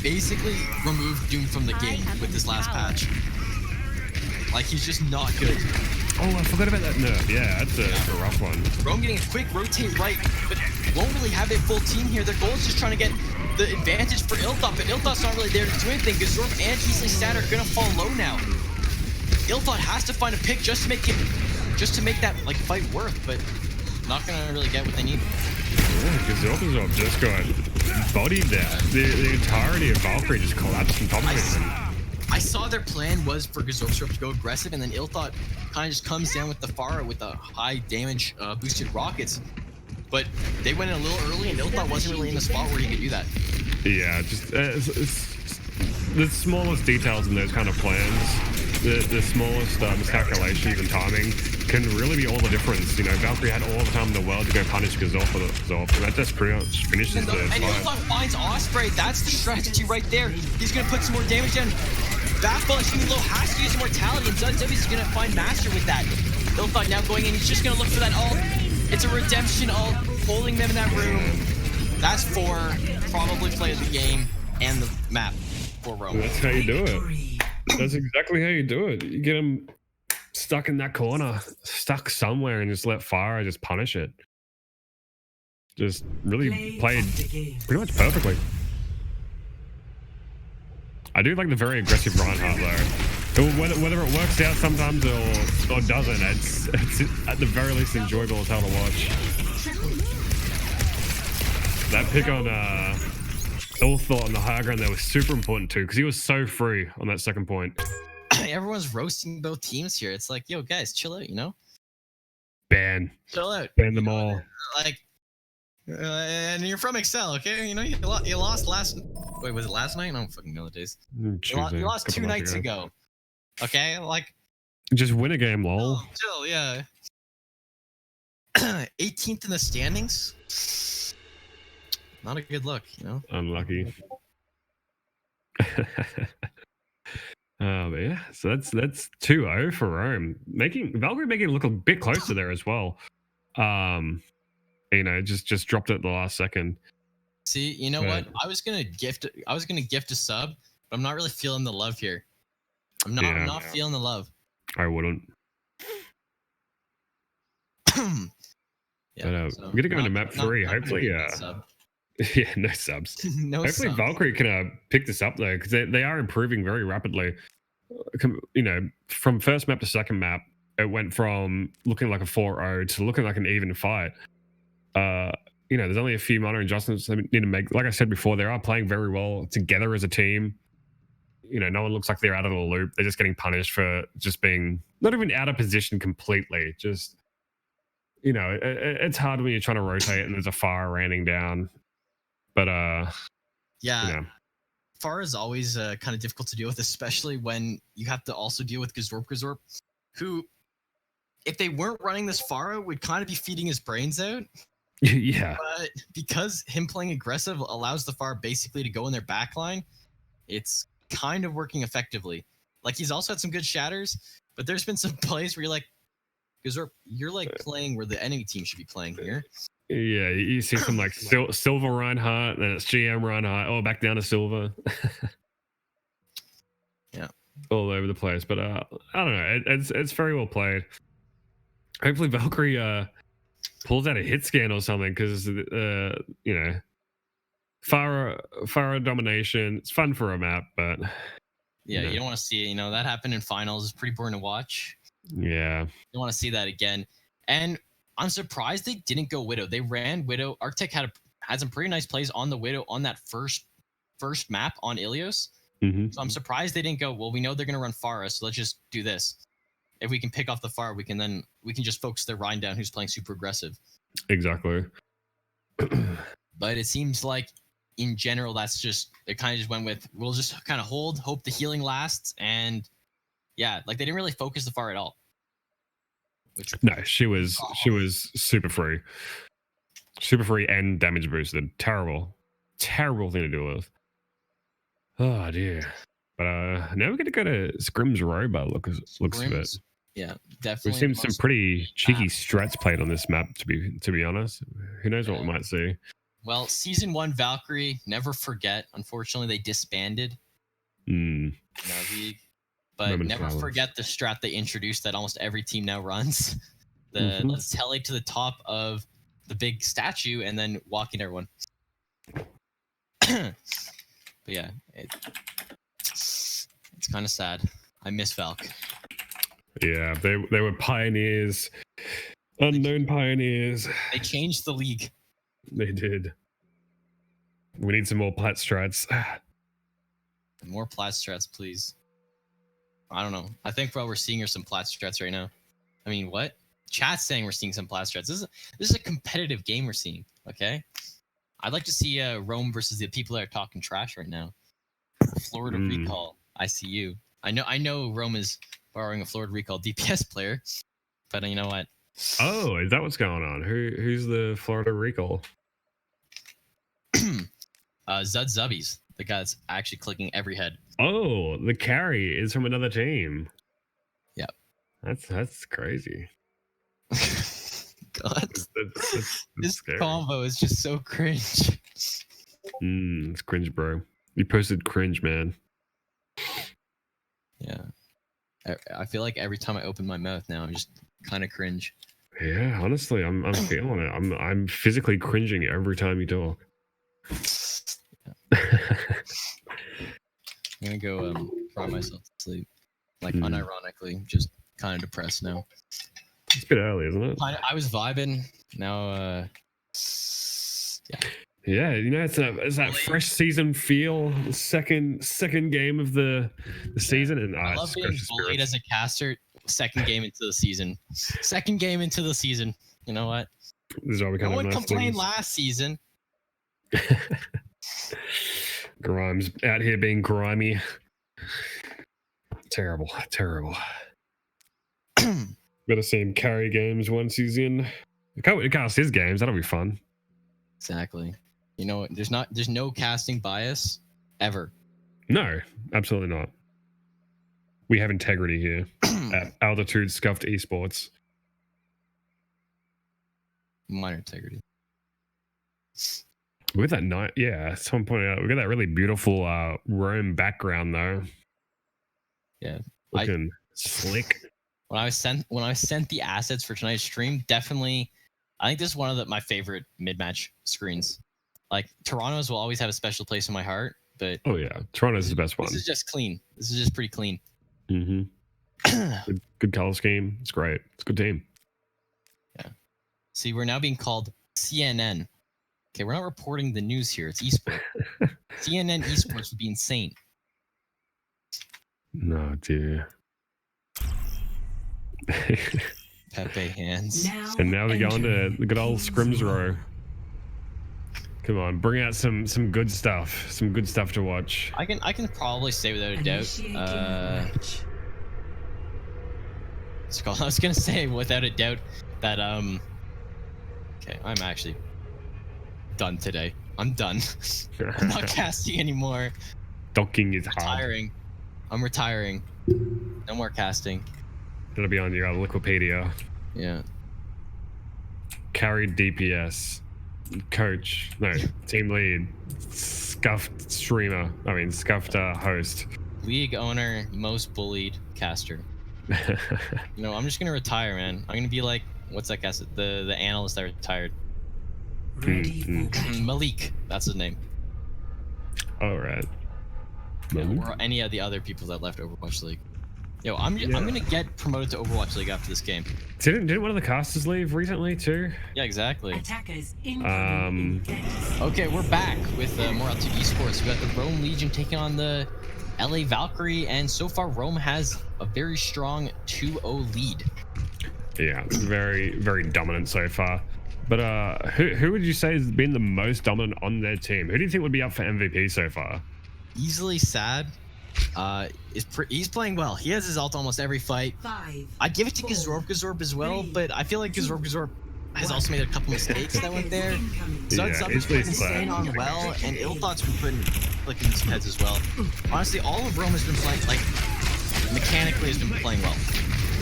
basically removed Doom from the game with this last patch. Like, he's just not good. Oh, I forgot about that nerf. Yeah, that's a rough one. Rome getting a quick rotate right, but won't really have a full team here. Their goal is just trying to get the advantage for Ilthot, but Ilthot's not really there to do anything. Gazork and Easily Stat are gonna fall low now. Ilthot has to find a pick just to make that like fight worth, but not gonna really get what they need. Yeah, Gazork just got bodied there. The entirety of Valkyrie just collapsed on top of him. I saw their plan was for Gazork to go aggressive, and then Ilthot kind of just comes down with the Pharah with the high damage boosted rockets. But they went in a little early, and Ilthot wasn't really in the spot where he could do that. Yeah, just the smallest details in those kind of plans, the smallest miscalculations and timing can really be all the difference. You know, Valkyrie had all the time in the world to go punish Gazork and that just pretty much finishes the fight. And Ilthot finds Osprey. That's the strategy right there. He's going to put some more damage down. Backball extremely low, has to use Immortality, and Zud's going to find Master with that. Ilthot now going in, he's just going to look for that ult. It's a redemption ult, holding them in that room. That's for probably play of the game and the map for Rome. That's how you do it. That's exactly how you do it. You get them stuck in that corner, stuck somewhere, and just let Pharah just punish it. Just really Play played of the game. pretty much perfectly. I do like the very aggressive Reinhardt though. Whether it works out sometimes or doesn't, it's at the very least enjoyable as hell to watch. That pick on Ilthor on the high ground there was super important too, because he was so free on that second point. Everyone's roasting both teams here. It's like, yo, guys, chill out, you know? Ban Chill out. them all. Like, and you're from Excel, okay? You know, you lost last... Wait, was it last night? I don't fucking know the days. You lost 2 nights ago. Okay? Like... Just win a game, lol. Chill, yeah. 18th in the standings? Not a good look, you know? Unlucky. But yeah, so that's 2-0 for Rome. Valkyrie making it look a bit closer there as well. You know, just dropped it at the last second. See, you know what? I was gonna gift a sub, but I'm not really feeling the love here. I'm not feeling the love. I wouldn't. Yeah, but, we're gonna go into map 3. Hopefully, yeah, no subs. No Hopefully subs. Valkyrie can pick this up though, because they are improving very rapidly. You know, from first map to second map, it went from looking like a 4-0 to looking like an even fight. You know, there's only a few minor adjustments they need to make. Like I said before, they are playing very well together as a team. You know, no one looks like they're out of the loop. They're just getting punished for just being not even out of position completely. Just, you know, it's hard when you're trying to rotate and there's a fire raining down. But yeah, you know. Far is always kind of difficult to deal with, especially when you have to also deal with Gazorp, who, if they weren't running this Pharah, would kind of be feeding his brains out. Yeah. But because him playing aggressive allows the Pharah basically to go in their backline, it's kind of working effectively. Like, he's also had some good shatters, but there's been some plays where you're like, Gazorp, you're like playing where the enemy team should be playing here. Yeah, you see some like Silver Reinhardt, then it's GM Reinhardt. Oh, back down to Silver. Yeah, all over the place. But I don't know. It's very well played. Hopefully Valkyrie pulls out a hit scan or something, because you know, Pharah domination. It's fun for a map, but yeah, you don't want to see it. You know, that happened in finals. It's pretty boring to watch. Yeah, you don't want to see that again. And I'm surprised they didn't go Widow. They ran Widow. Arctic had some pretty nice plays on the Widow on that first map on Ilios. So I'm surprised they didn't go, well, we know they're going to run Pharah, so let's just do this. If we can pick off the Pharah, we can just focus their Rhine down, who's playing super aggressive. Exactly. But it seems like, in general, they kind of just went with, we'll just kind of hope the healing lasts, and yeah, like they didn't really focus the Pharah at all. No, she was super free and damage boosted. Terrible thing to deal with. Oh dear. But now we're gonna go to Scrim's Row by looks of it. Yeah, definitely. We've seen some pretty cheeky strats played on this map. To be honest, who knows what we might see. Well, season 1 Valkyrie, never forget. Unfortunately, they disbanded. But never forget the strat they introduced that almost every team now runs. Let's tele to the top of the big statue and then walk into everyone. But yeah, it's kind of sad. I miss Valk. Yeah, they were pioneers, unknown pioneers. They changed the league. They did. We need some more plat strats. More plat strats, please. I don't know. I think what we're seeing are some plat strats right now. I mean, what? Chat's saying we're seeing some plat strats. This is a competitive game we're seeing. Okay, I'd like to see Rome versus the people that are talking trash right now. Florida Recall. I see you. I know Rome is borrowing a Florida Recall DPS player, but you know what? Oh, is that what's going on? Who's the Florida Recall? Zud Zubbies, the guy that's actually clicking every head. Oh, the carry is from another team. Yep. That's crazy. God, that's this scary. combo is just so cringe. It's cringe, bro. You posted cringe, man. Yeah. I feel like every time I open my mouth now, I'm just kind of cringe. Yeah, honestly, I'm feeling it. I'm physically cringing every time you talk. I'm gonna go cry myself to sleep. Like unironically, just kind of depressed now. It's a bit early, isn't it? I was vibing. Now, Yeah, you know, it's that fresh season feel. The second game of the season, and I love being bullied as a caster. Second game into the season. Second game into the season. You know what? This is why we No kind one of complained last season. Grimes out here being grimy. Terrible. Better see him carry games once he's in. Cast his games. That'll be fun. Exactly. You know, there's no casting bias ever. No, absolutely not. We have integrity here at Altitude Scuffed Esports. Minor integrity. With that night, yeah, someone pointed out we got that really beautiful Rome background though. Yeah, looking slick. When I sent the assets for tonight's stream, definitely, I think this is one of my favorite mid-match screens. Like Toronto's will always have a special place in my heart, but oh yeah, Toronto's the best one. This is just clean. This is just pretty clean. Mm-hmm. good color scheme. It's great. It's a good team. Yeah. See, we're now being called CNN. Okay, we're not reporting the news here. It's esports. CNN esports would be insane. No, dear. Pepe hands. And now we go into the good old scrims row. Come on, bring out some good stuff. Some good stuff to watch. I can probably say without a doubt. I was gonna say without a doubt that okay, I'm actually done today. I'm done. I'm not casting anymore. Docking is hard. I'm retiring. No more casting. It'll be on your Wikipedia. Yeah. Carried DPS. Coach. No, team lead. Scuffed streamer. I mean, scuffed host. League owner, most bullied caster. You know, I'm just gonna retire, man. I'm gonna be like, what's that guy? The analyst that retired. Malik, that's his name. All right. Yeah, or any of the other people that left Overwatch League. Yo, I'm gonna get promoted to Overwatch League after this game. Didn't one of the casters leave recently too? Yeah, exactly. Attackers okay, we're back with more Altitude Esports. We got the Rome Legion taking on the LA Valkyrie, and so far Rome has a very strong 2-0 lead. Yeah, very, very dominant so far. But who would you say has been the most dominant on their team? Who do you think would be up for MVP so far? Easily Sad. He's playing well. He has his ult almost every fight. I'd give it to Gazorb as well, but I feel like Gazorb has also made a couple mistakes that went there. Zub's been staying on well, and Illthought's been putting clicking his heads as well. Honestly, all of Rome has been playing, like, mechanically has been playing well.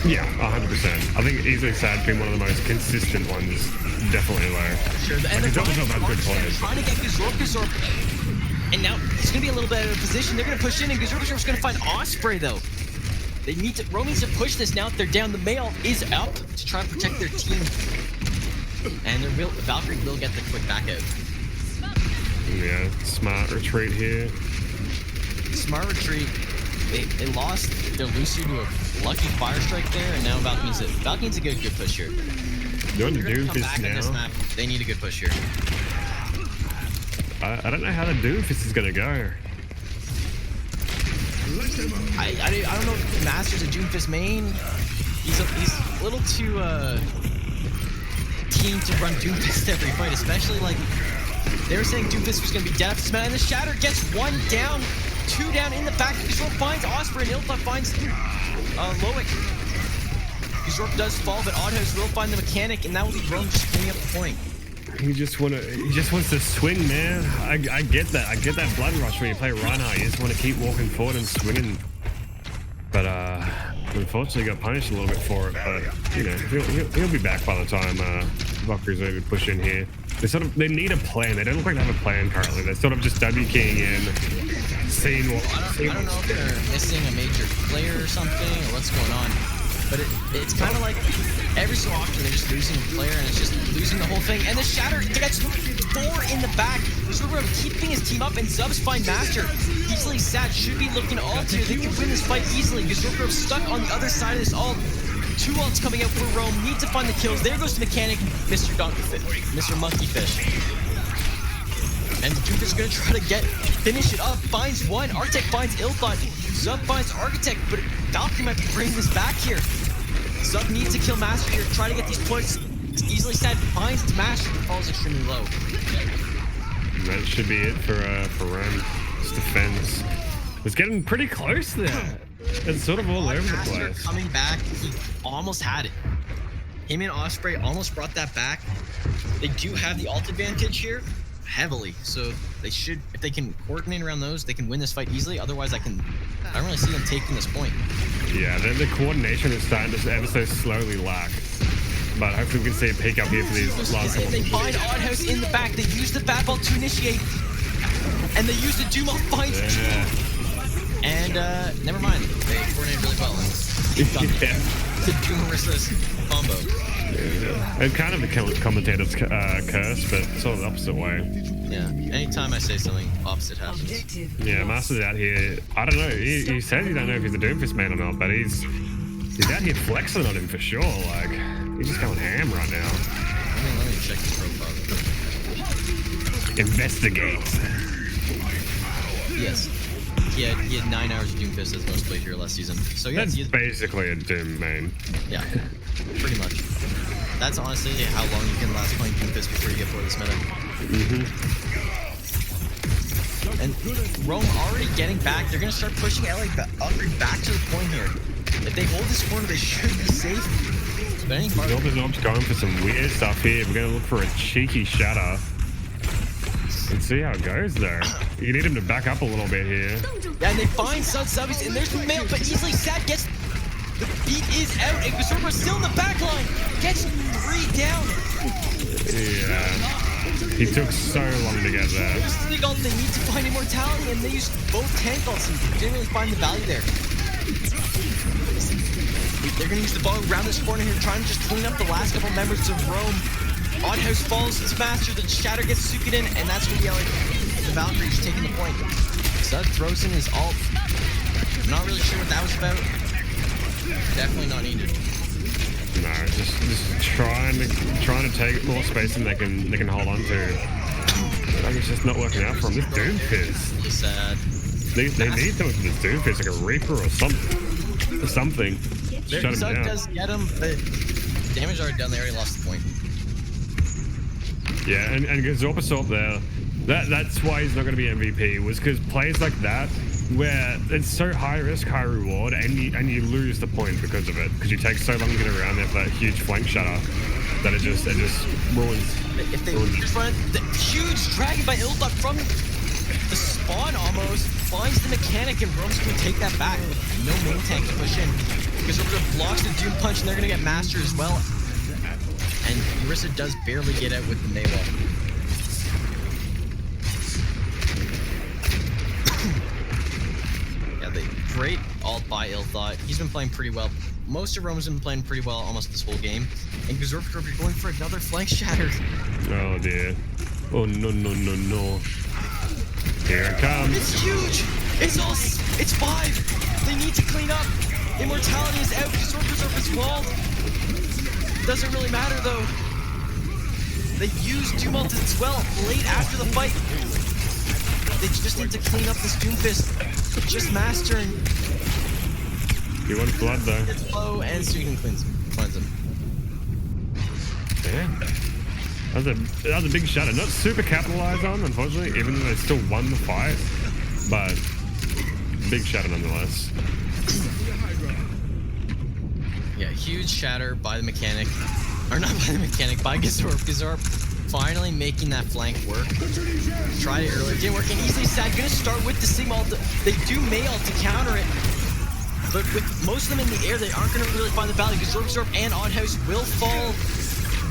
Yeah, 100%. I think Easily Sad's been one of the most consistent ones. Definitely low. Sure, and they're trying to get Gazorb. And now he's going to be a little bit out of position. They're going to push in, and Gazor's going to find Osprey, though. Rome needs to push this now that they're down. The Mail is up to try and protect their team. And Valkyrie will get the quick back out. Yeah, smart retreat here. Smart retreat. They lost their Lucio to a lucky fire strike there, and now Valk needs a good push here. Doing the Doomfist now. This map, they need a good push here. I don't know how the Doomfist is gonna go. I don't know if Master's a Doomfist main. He's a little too keen to run Doomfist every fight, especially like they were saying Doomfist was gonna be death. And the Shatter gets 1 down, 2 down in the back. Gazorb finds Osprey, and Ilta finds Loic. Gazorb does fall, but Oddhouse will find the mechanic, and that will be Rome just bringing up the point. He just wants to swing, man. I get that. I get that blood rush when you play Reinhardt. You just want to keep walking forward and swinging. But unfortunately got punished a little bit for it. But you know, he'll be back by the time Valkyrie's ready to push in here. They need a plan. They don't look like they have a plan currently. They're sort of just W keying in, seeing what. I don't know if they're missing a major player or something, or what's going on. but it's kind of like every so often they're just losing a player and it's just losing the whole thing. And the Shatter gets 4 in the back. Zurbrov keeping his team up, and Zub's find Master. Easily Sad should be looking to ult here. They can win this fight easily because Zurbrov stuck on the other side of this ult. 2 ults coming out for Rome. Need to find the kills. There goes the mechanic, Mr. Donkeyfish, Mr. Monkeyfish. And Duke is gonna try to finish it up. Finds one. Architect finds Illthought. Zub finds Architect, but Valkyrie might be bringing this back here. Zub needs to kill Master here. Try to get these points. It's easily Sad finds Master, but falls extremely low. That should be it for Rome. His defense was getting pretty close there. It's sort of all over the Master place. coming back, he almost had it. Him and Osprey almost brought that back. They do have the ult advantage here, heavily. So they should, if they can coordinate around those, they can win this fight easily. Otherwise, I don't really see them taking this point. Yeah, the coordination is starting to ever so slowly lack. But hopefully we can see a peak up here for these last couple. They find Oddhouse in the back. They use the Fat Ball to initiate. And they use the Doom ult finds. Yeah. And never mind. They coordinated really well. Yeah. The Doom Marissa's combo. Yeah. It's kind of the commentator's curse, but sort of the opposite way. Yeah. Anytime I say something, opposite happens. Yeah, Master's out here. I don't know. He says he don't know if he's a Doomfist man or not, but he's out here flexing on him for sure. Like, he's just going ham right now. Let me check his profile. Investigate. Yes. He had 9 hours of Doomfist as most played here last season. So yeah, That's basically a Doom main. Yeah, pretty much. That's honestly how long you can last playing Doomfist before you get bored of this meta. And Rome already getting back. They're gonna start pushing LA back to the point here. If they hold this corner, they should be safe. But any part Norb's going for some weird stuff here. We're gonna look for a cheeky Shatter. Let's see how it goes though. You need him to back up a little bit here. Yeah, and they find Subbies, and there's the mail, but easily Sad gets the beat is out, and Gazorba's still in the back line. Gets 3 down. Yeah. He took so long to get there. They need to find immortality, and they used both tank ults and didn't really find the value there. They're gonna use the ball around this corner here, trying to just clean up the last couple members of Rome. Oddhouse falls his Master, the Shatter gets Sukin in, and that's when the Valkyrie's taking the point. Zud throws in his ult. I'm not really sure what that was about. Definitely not needed. No, just trying to take more space than they can hold on to. I think it's just not working out for them. This Doomfist. Really sad. They need something for this Doomfist, like a Reaper or something. Shut him Zud down. does get him, but damage already done. They already lost the point. Yeah, and Gazorpa there. That's why he's not going to be MVP, was because plays like that, where it's so high risk, high reward, and you lose the point because of it, because you take so long to get around there for that huge flank shutter that it just ruins. If they just run the huge dragon by Illthought from the spawn almost finds the mechanic, and Rome's going to take that back with no main tank to push in, because Zurbrov blocks the Doom punch, and they're going to get Master as well. And Marissa does barely get out with the Maywell. Great ult by Illthought. He's been playing pretty well. Most of Rome's been playing pretty well almost this whole game. And Gazorpa, you're going for another flank shatter. Oh dear. Oh no. Here it comes. It's huge. It's 5. They need to clean up. Immortality is out. Gazorpa's walled. Doesn't really matter though. They used Doom ult as well late after the fight. They just need to clean up this Doomfist. Just mastering. He wants blood though. It's low, and so you can cleanse him. Damn. That was a big shatter. Not super capitalized on, unfortunately, even though they still won the fight. But big shatter nonetheless. Yeah, huge shatter by the mechanic. Or not by the mechanic, by Gazorp. Gazorp finally making that flank work. Tried it earlier, didn't work, and easily Sad gonna start with the Sigma ult. They do May ult to counter it, but with most of them in the air, they aren't gonna really find the value. Gazorp and Oddhouse will fall,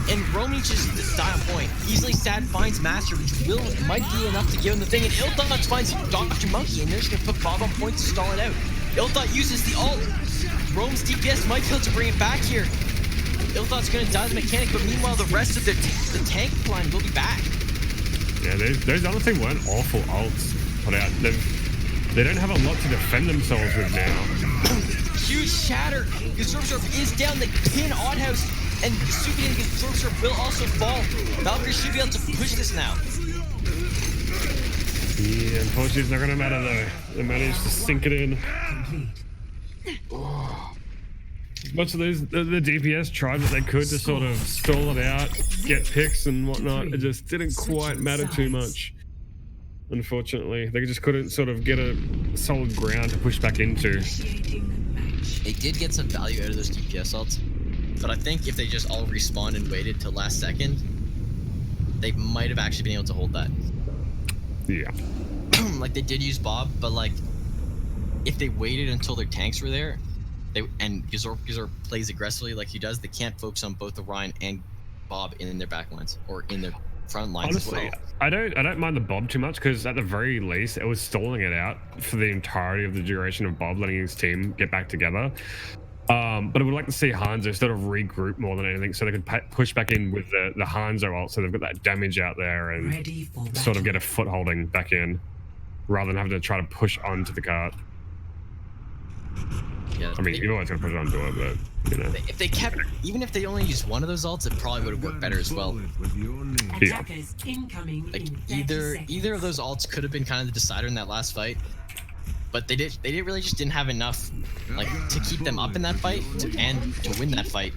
and Rome just die on point. Easily Sad finds Master, which might be enough to give him the thing, and Illthought finds Dr. Monkey, and they're just gonna put Bob on point to stall it out. Illthought uses the ult. Rome's DPS might be able to bring it back here. Ilthot's gonna die as a mechanic, but meanwhile the rest of the tank line will be back. Yeah, those honestly weren't awful ults put out. They don't have a lot to defend themselves with now. Huge shatter. Gazorpsarp is down. They pin Oddhouse, and Suki and Gazorpsarp will also fall. Valkyrie should be able to push this now. Yeah, unfortunately it's not gonna matter though. They managed to sink it in. As much of the DPS tried what they could to sort of stall it out, get picks and whatnot, it just didn't quite matter too much. Unfortunately, they just couldn't sort of get a solid ground to push back into. They did get some value out of those DPS ults, but I think if they just all respawned and waited till last second, they might have actually been able to hold that. Yeah. Like they did use Bob, but like if they waited until their tanks were there, and Gazorp plays aggressively like he does, they can't focus on both Orion and Bob in their back lines or in their front lines. Honestly, as well. I don't mind the Bob too much because at the very least it was stalling it out for the entirety of the duration of Bob letting his team get back together. But I would like to see Hanzo sort of regroup more than anything so they could push back in with the Hanzo ult so they've got that damage out there and sort of get a footholding back in rather than having to try to push onto the cart. Yeah, I mean, you're always going to push onto it, but, you know. If they kept, even if they only used one of those ults, it probably would have worked better as well. Yeah. Like either of those ults could have been kind of the decider in that last fight, but they really just didn't have enough like to keep them up in that fight and to win that fight,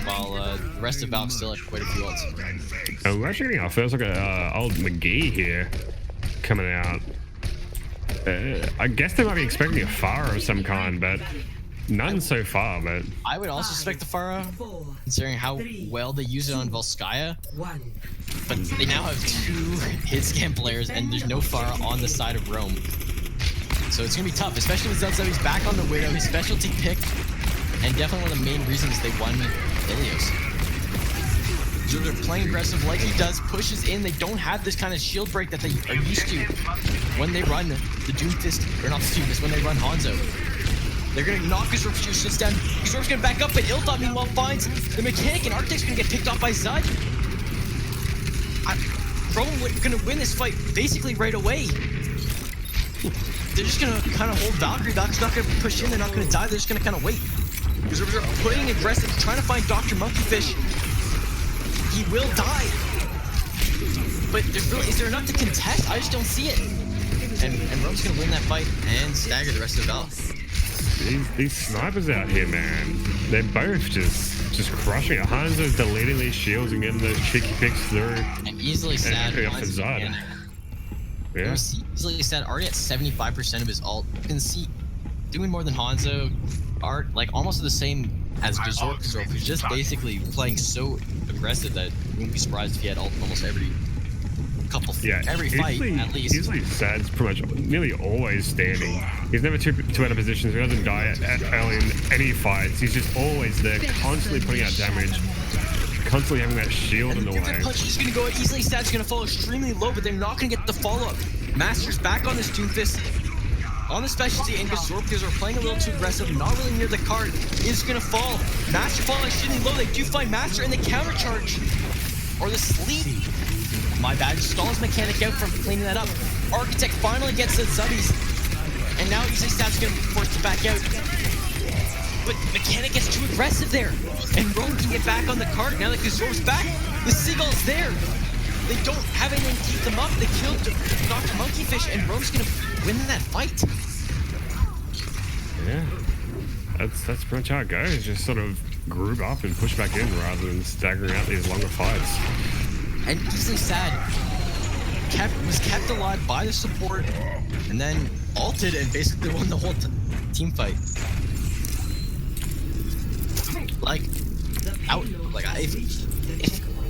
while the rest of Valk still had quite a few ults. We're actually getting our first look at old McGee here coming out. I guess they might be expecting a Pharah of some kind, but none so far. But I would also suspect the Pharah, considering how well they use it on Volskaya. But they now have 2 hit scan players, and there's no Pharah on the side of Rome. So it's gonna be tough, especially with Zelzavi's back on the Widow, his specialty pick, and definitely one of the main reasons they won Ilios. So they're playing aggressive like he does, pushes in. They don't have this kind of shield break that they are used to when they run the Doomfist, or not the Doomfist, when they run Hanzo. They're gonna knock Gazorp's shits down. Gazorp's gonna back up, but Ilthot meanwhile finds the mechanic, and Arctic's gonna get picked off by Zud. Rome gonna win this fight basically right away. They're just gonna kind of hold Valkyrie. Valkyrie's not gonna push in, they're not gonna die, they're just gonna kind of wait. Gazorp's are playing aggressive, trying to find Dr. Monkeyfish. He will die. But is there enough to contest? I just don't see it. And Rome's gonna win that fight and stagger the rest of Valk. these snipers out here, man, they're both just crushing it. Hanzo's deleting these shields and getting those cheeky picks through. And easily sad. Yeah. Easily sad. Already at 75% of his ult. You can see doing more than Hanzo. Art like almost the same as Gazorp, who's just basically playing so aggressive that you wouldn't be surprised if he had ult almost every fight at least. Easily Sad's pretty much nearly always standing. He's never too out of positions. He doesn't die early in any fights. He's just always there, constantly putting out damage, constantly having that shield in the way. Their punch is gonna go out easily. Sad's gonna fall extremely low, but they're not gonna get the follow-up. Master's back on this Doomfist. On the specialty, and Gazorp, because we're playing a little too aggressive, not really near the cart, is gonna fall. Master falling extremely low. They do find Master in the counter charge. Or the sleep. My bad. Stalls mechanic out from cleaning that up. Architect finally gets the Zubbies. And now Easy Stab's gonna be forced to back out. But mechanic gets too aggressive there. And Rome can get back on the cart. Now that Gazorp's back, the Seagull's there. They don't have anything to keep them up. They killed Dr. Monkeyfish, and Rome's gonna win that fight. Yeah, that's pretty much how it goes. Just sort of group up and push back in rather than staggering out these longer fights. And Easily Sad was kept alive by the support, and then ulted and basically won the whole team fight.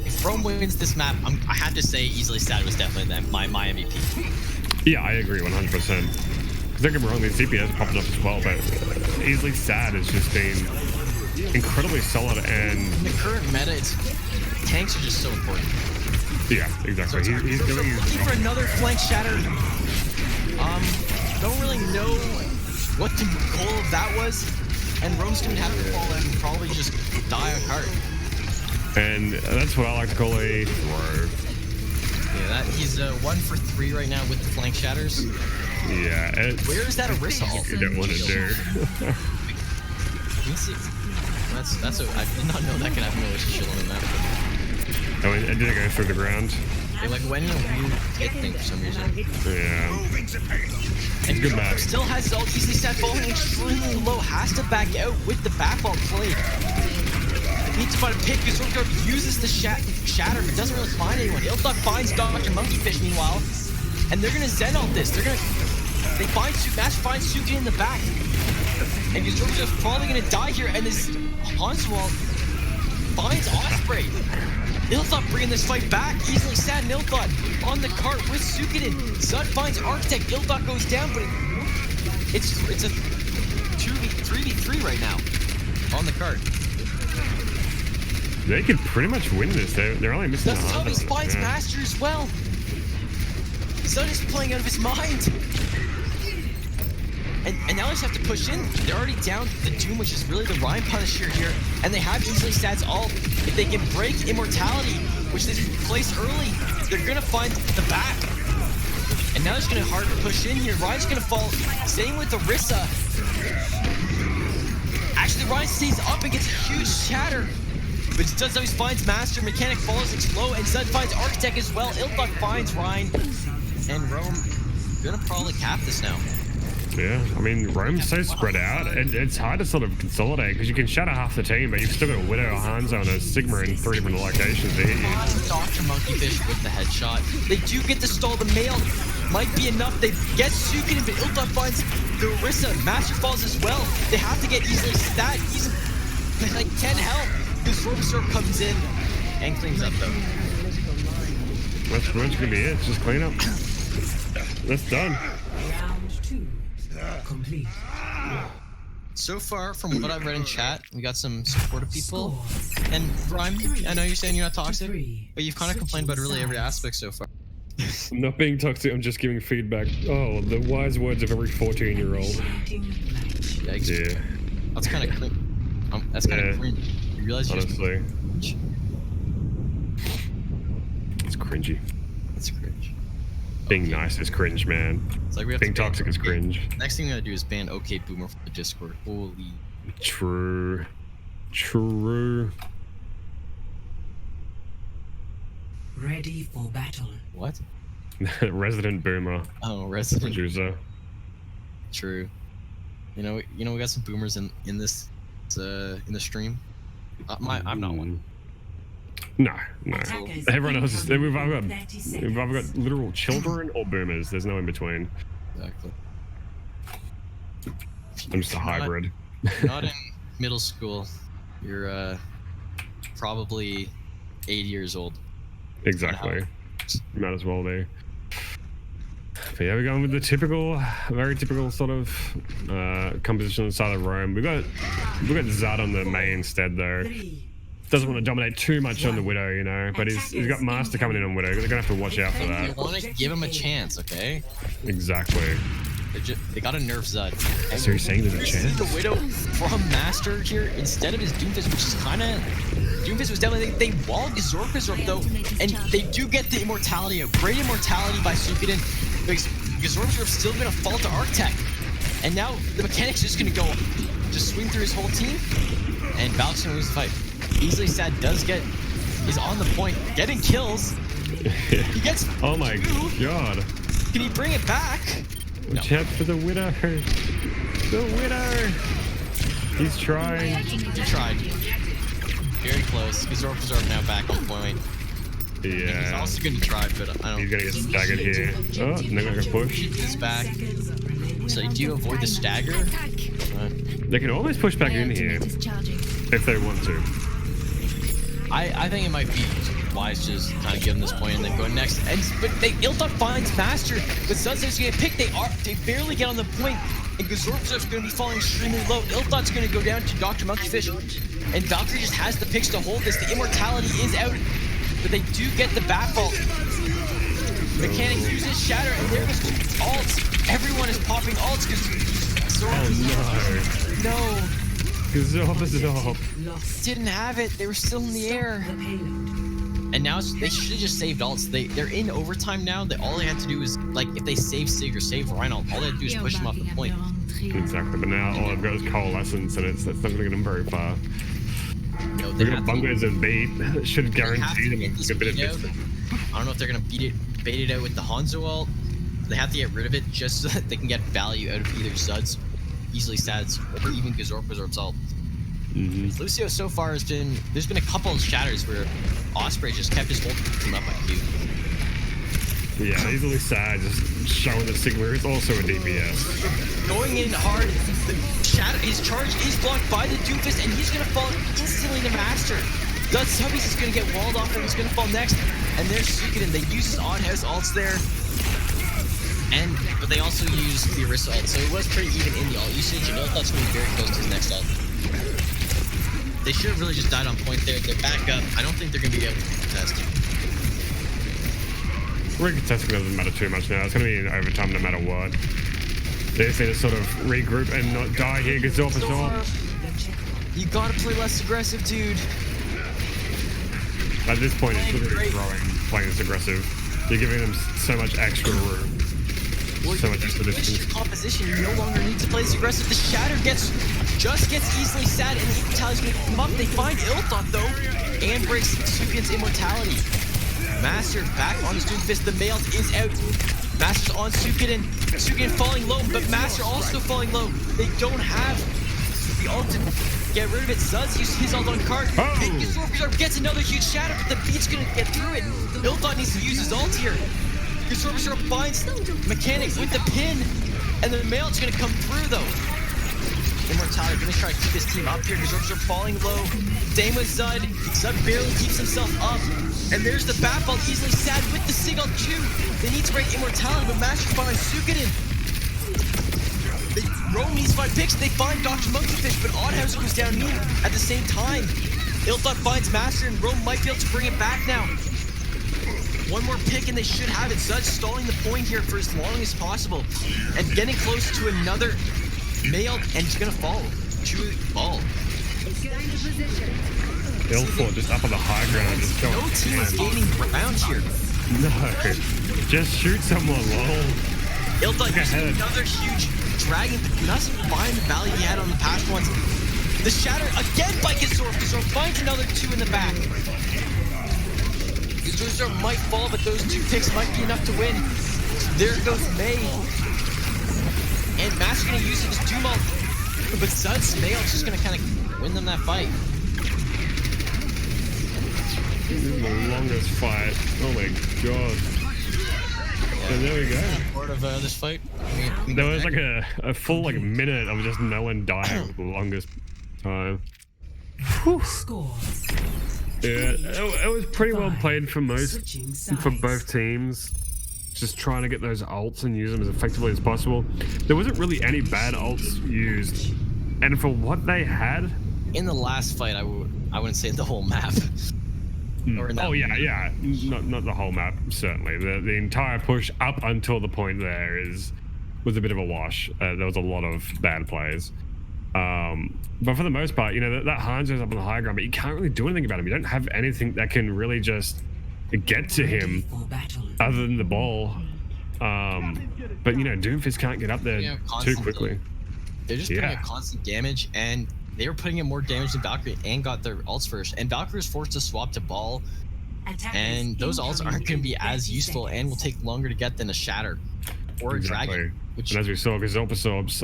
If Rome wins this map, I have to say Easily Sad was definitely my MVP. Yeah, I agree 100%. Don't get me wrong, these CPS popped up as well, but Easily Sad has just been incredibly solid, and in the current meta, tanks are just so important. Yeah, exactly. So he's doing looking for another flank shatter. Don't really know what the goal of that was. and Rome's gonna have to fall out and probably just die on cart. And that's what I like to call a throw. Yeah, he's 1 for 3 right now with the flank shatters. Yeah. Where is that Orisa ult? You don't want to do. Can you see? I did not know that could have no shield on the map. Oh, and did it go through the ground? It like went in a weird hit thing for some reason. Yeah. And Good map. Still has his ult easily set, falling extremely low, has to back out with the back ball played. Needs to find a pick because Zorkdorf uses the shatter, but doesn't really find anyone. Ilthok finds Dr. Monkeyfish meanwhile, and they're gonna Zen ult this. They find Master finds Suki in the back. And Zorkdorf's probably gonna die here, and this Hanswald finds Osprey. Ilthok bringing this fight back, easily sad and Ilthok on the cart with Sukiden. Zud finds Architect, Ilthok goes down, but it's a 3v3 right now on the cart. They could pretty much win this. They're only missing a Zud half. finds Master as well. Zud is playing out of his mind. And now they just have to push in. They're already down the Doom, which is really the Rhyme Punisher here. And they have easily stats ult. If they can break Immortality, which they placed early, they're gonna find the back. And now it's gonna hard to push in here. Ryan's gonna fall. Same with Orisa. Actually, Ryan stays up and gets a huge shatter. But Zud always finds Master. Mechanic follows it slow, and Zud finds Architect as well. Ilthok finds Ryan. And Rome gonna probably cap this now. Yeah, I mean, Rome's so spread out, and it's hard to sort of consolidate because you can shatter half the team, but you've still got a Widow, a Hanzo, and a Sigma in 3 different locations to hit you. Dr. Monkeyfish with the headshot. They do get to stall the mail. Might be enough. They get Sukin, but Ilthok finds the Orisa. Master falls as well. They have to get easily stat. He's like 10 health. This Robosaur comes in and cleans up though. That's pretty much gonna be it. Just clean up. That's done. Round 2 complete. So far, from what I've read in chat, we got some supportive people. And Rhyme, I know you're saying you're not toxic, but you've kind of complained about really every aspect so far. I'm not being toxic, I'm just giving feedback. Oh, the wise words of every 14-year-old. Yikes. Yeah. That's kind of cringe. That's kind of cringe. You realize you're just Honestly. cringe? It's cringy. That's cringe. Being nice is cringe, man. It's like we have Being to ban toxic is OK. cringe. Next thing we gotta do is ban OK Boomer from the Discord. Holy. True. True. Ready for battle. What? Resident Boomer. Oh, Resident. Producer. True. You know, we got some boomers in this in the stream. I'm not one. No. Attackers Everyone else is. We've either 30 got seconds. literal children or boomers. There's no in between. Exactly. I'm just a hybrid. Not in middle school. You're probably 80 years old. Exactly. Might as well be. But yeah, we're going with the typical, very typical sort of composition on the side of Rome. We've got Zud on the main instead though. Doesn't want to dominate too much on the Widow, you know, but he's got Master coming in on Widow. They're gonna have to watch out for You that. want to give him a chance, okay? Exactly. They gotta nerf Zud. And So you're saying there's a you see chance? the Widow from Master here instead of his Doomfist, which is kind of... Doomfist was definitely... They walled Gazorka's though, and they do get the Immortality out. Great Immortality by Sukiden. Gazorka's still gonna fall to Architect. And now the mechanic's just gonna go... Just swing through his whole team, and Valk's gonna lose the fight. Easily Sad is on the point, getting kills. He gets... Oh my 2. god. Can he bring it back? Watch out for the Widow. The Widow. He's trying. He tried. Very close. Gazorka now back on point. He's Yeah. also gonna try, but I don't. He's gonna get staggered here. Oh, and they're gonna push. He's back. So do you avoid the stagger? They can always push back in here if they want to. I think it might be wise to just kind of give him this point and then go next. But Ilthok finds Master, but Sunset's gonna pick. They barely get on the point, and Gazorka's gonna be falling extremely low. Ilthok's gonna go down to Dr. Monkeyfish, and Valkyrie just has the picks to hold this. The Immortality is out, but they do get the backball. Mechanic uses Shatter, and there goes ults. Everyone is popping ults because Oh no. No. Gazorp. Lost Didn't have it. They were still in the air. the payload. And now they should have just saved ults. They're in overtime now. All they had to do is, like, if they save Sig or save Reinhold, all they had to do is push them off the point. Exactly, but now all I've got is Coalescence, and it's not going to get them very far. No, We've got Bungos and Beat. That should guarantee them a bit of distance. I don't know if they're going to bait it out with the Hanzo ult. They have to get rid of it just so that they can get value out of either Zud's, easily Sad's, or even Gazorp's ult. Lucio so far there's been a couple of shatters where Osprey just kept his whole team up by Q. Yeah, easily Sad, just showing that Sigma is also a DPS. Going in hard, his charge is blocked by the Doofus, and he's gonna fall instantly to Master. Dud Subbies is gonna get walled off, and he's gonna fall next. And there's Suikoden. They use his odd house ults there. But they also used the Orisa ult, so it was pretty even in the ult usage, and Ilthot's gonna be very close to his next ult. They should have really just died on point there. They're back up. I don't think they're gonna be able to contest. Recontesting doesn't matter too much now. It's going to be in overtime no matter what. They just need to sort of regroup and not die here. Gazorp is off. You gotta play less aggressive, dude. At this point, it's literally playing this aggressive. You're giving them so much extra room. So much extra distance. Composition, you no longer need to play this aggressive. The Shatter gets easily sad, and the Immortality's gonna come up. They find Ilthot though, and breaks Suikin's immortality. Master back on his Doomfist. The Mail is out. Master's on Suikoden. Suikoden falling low, but Master also falling low. They don't have the ult to get rid of it. Zuz used his ult on Cart. And Gazorp gets another huge shatter, but the Beat's gonna get through it. Ilthot needs to use his ult here. Gazorp finds Mechanics with the pin, and the Mail's gonna come through though. Immortality gonna try to keep his team up here. Gazorp falling low. Same with Zud. Zud barely keeps himself up. And there's the bat ball easily sad with the Sig ult too. They need to break Immortality, but Master finds Suikoden. They roam these 5 picks. They find Dr. Monkeyfish, but Oddhauser goes down here at the same time. Ilthot finds Master, and Rome might be able to bring it back now. One more pick and they should have it. Zud stalling the point here for as long as possible. And getting close to another Mail, and he's gonna fall. Chewy ball. Ilthot just up on the high ground, just going. No team is gaining ground here. No, just shoot someone, lol. Ilthot using another huge dragon, but doesn't find the value he had on the past ones. The shatter again by Gazorp. Gazorp finds another 2 in the back. Gazorp might fall, but those 2 picks might be enough to win. There goes May. And Master's gonna use his Doom ult, but Zud's Mail's just gonna kind of win them that fight. This is the longest fight. Oh my god. And there we go. Part of this fight. There was like a full minute of just no one dying for the longest time. Whew. Scores. Yeah, it was pretty well played for both teams. Just trying to get those ults and use them as effectively as possible. There wasn't really any bad ults used, and for what they had in the last fight, I wouldn't say the whole map. Oh yeah, not the whole map certainly. The entire push up until the point there was a bit of a wash. There was a lot of bad plays. But for the most part, you know, that Hanzo's up on the high ground, but you can't really do anything about him. You don't have anything that can really just get to him other than the ball. But you know, Doomfist can't get up there too quickly. They're just putting out constant damage, and they were putting in more damage than Valkyrie and got their ults first. And Valkyrie was forced to swap to ball, and those ults aren't going to be as useful and will take longer to get than a Shatter or a Dragon. Which, and as we saw, Gazorp's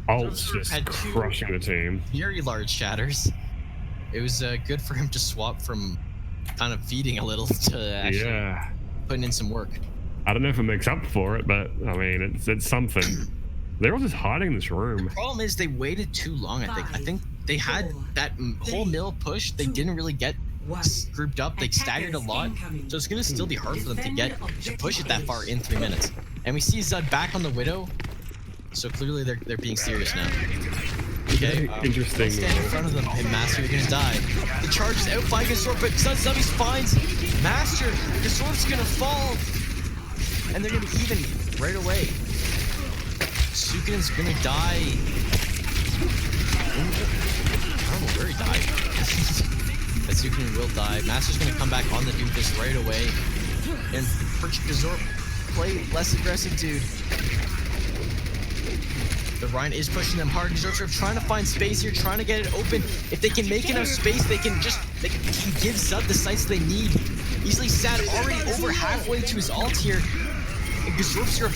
ults just crushing the team. Very large Shatters. It was good for him to swap from kind of feeding a little to actually putting in some work. I don't know if it makes up for it, but I mean, it's something. They're all just hiding in this room. The problem is they waited too long, I think. I think they had that whole middle push. They didn't really get grouped up. They staggered a lot. So it's going to still be hard for them to push it that far in 3 minutes. And we see Zud back on the Widow. So clearly they're being serious now. Okay. Interesting. Stand in front of them. Hey, Master, you're going to die. The charge is out by Gazorp, but Zud Zubbies finds Master. Gazorp's going to fall. And they're going to be even right away. Suikoden's gonna die. don't know where he died. That Sukin will die. Master's gonna come back on the Doofus right away. And Gazorp play less aggressive, dude. The Ryan is pushing them hard. Gazorp's trying to find space here, trying to get it open. If they can make enough space, they can give Zud the sights they need. Easily Sad already over halfway to his ult here. And Gazorp's here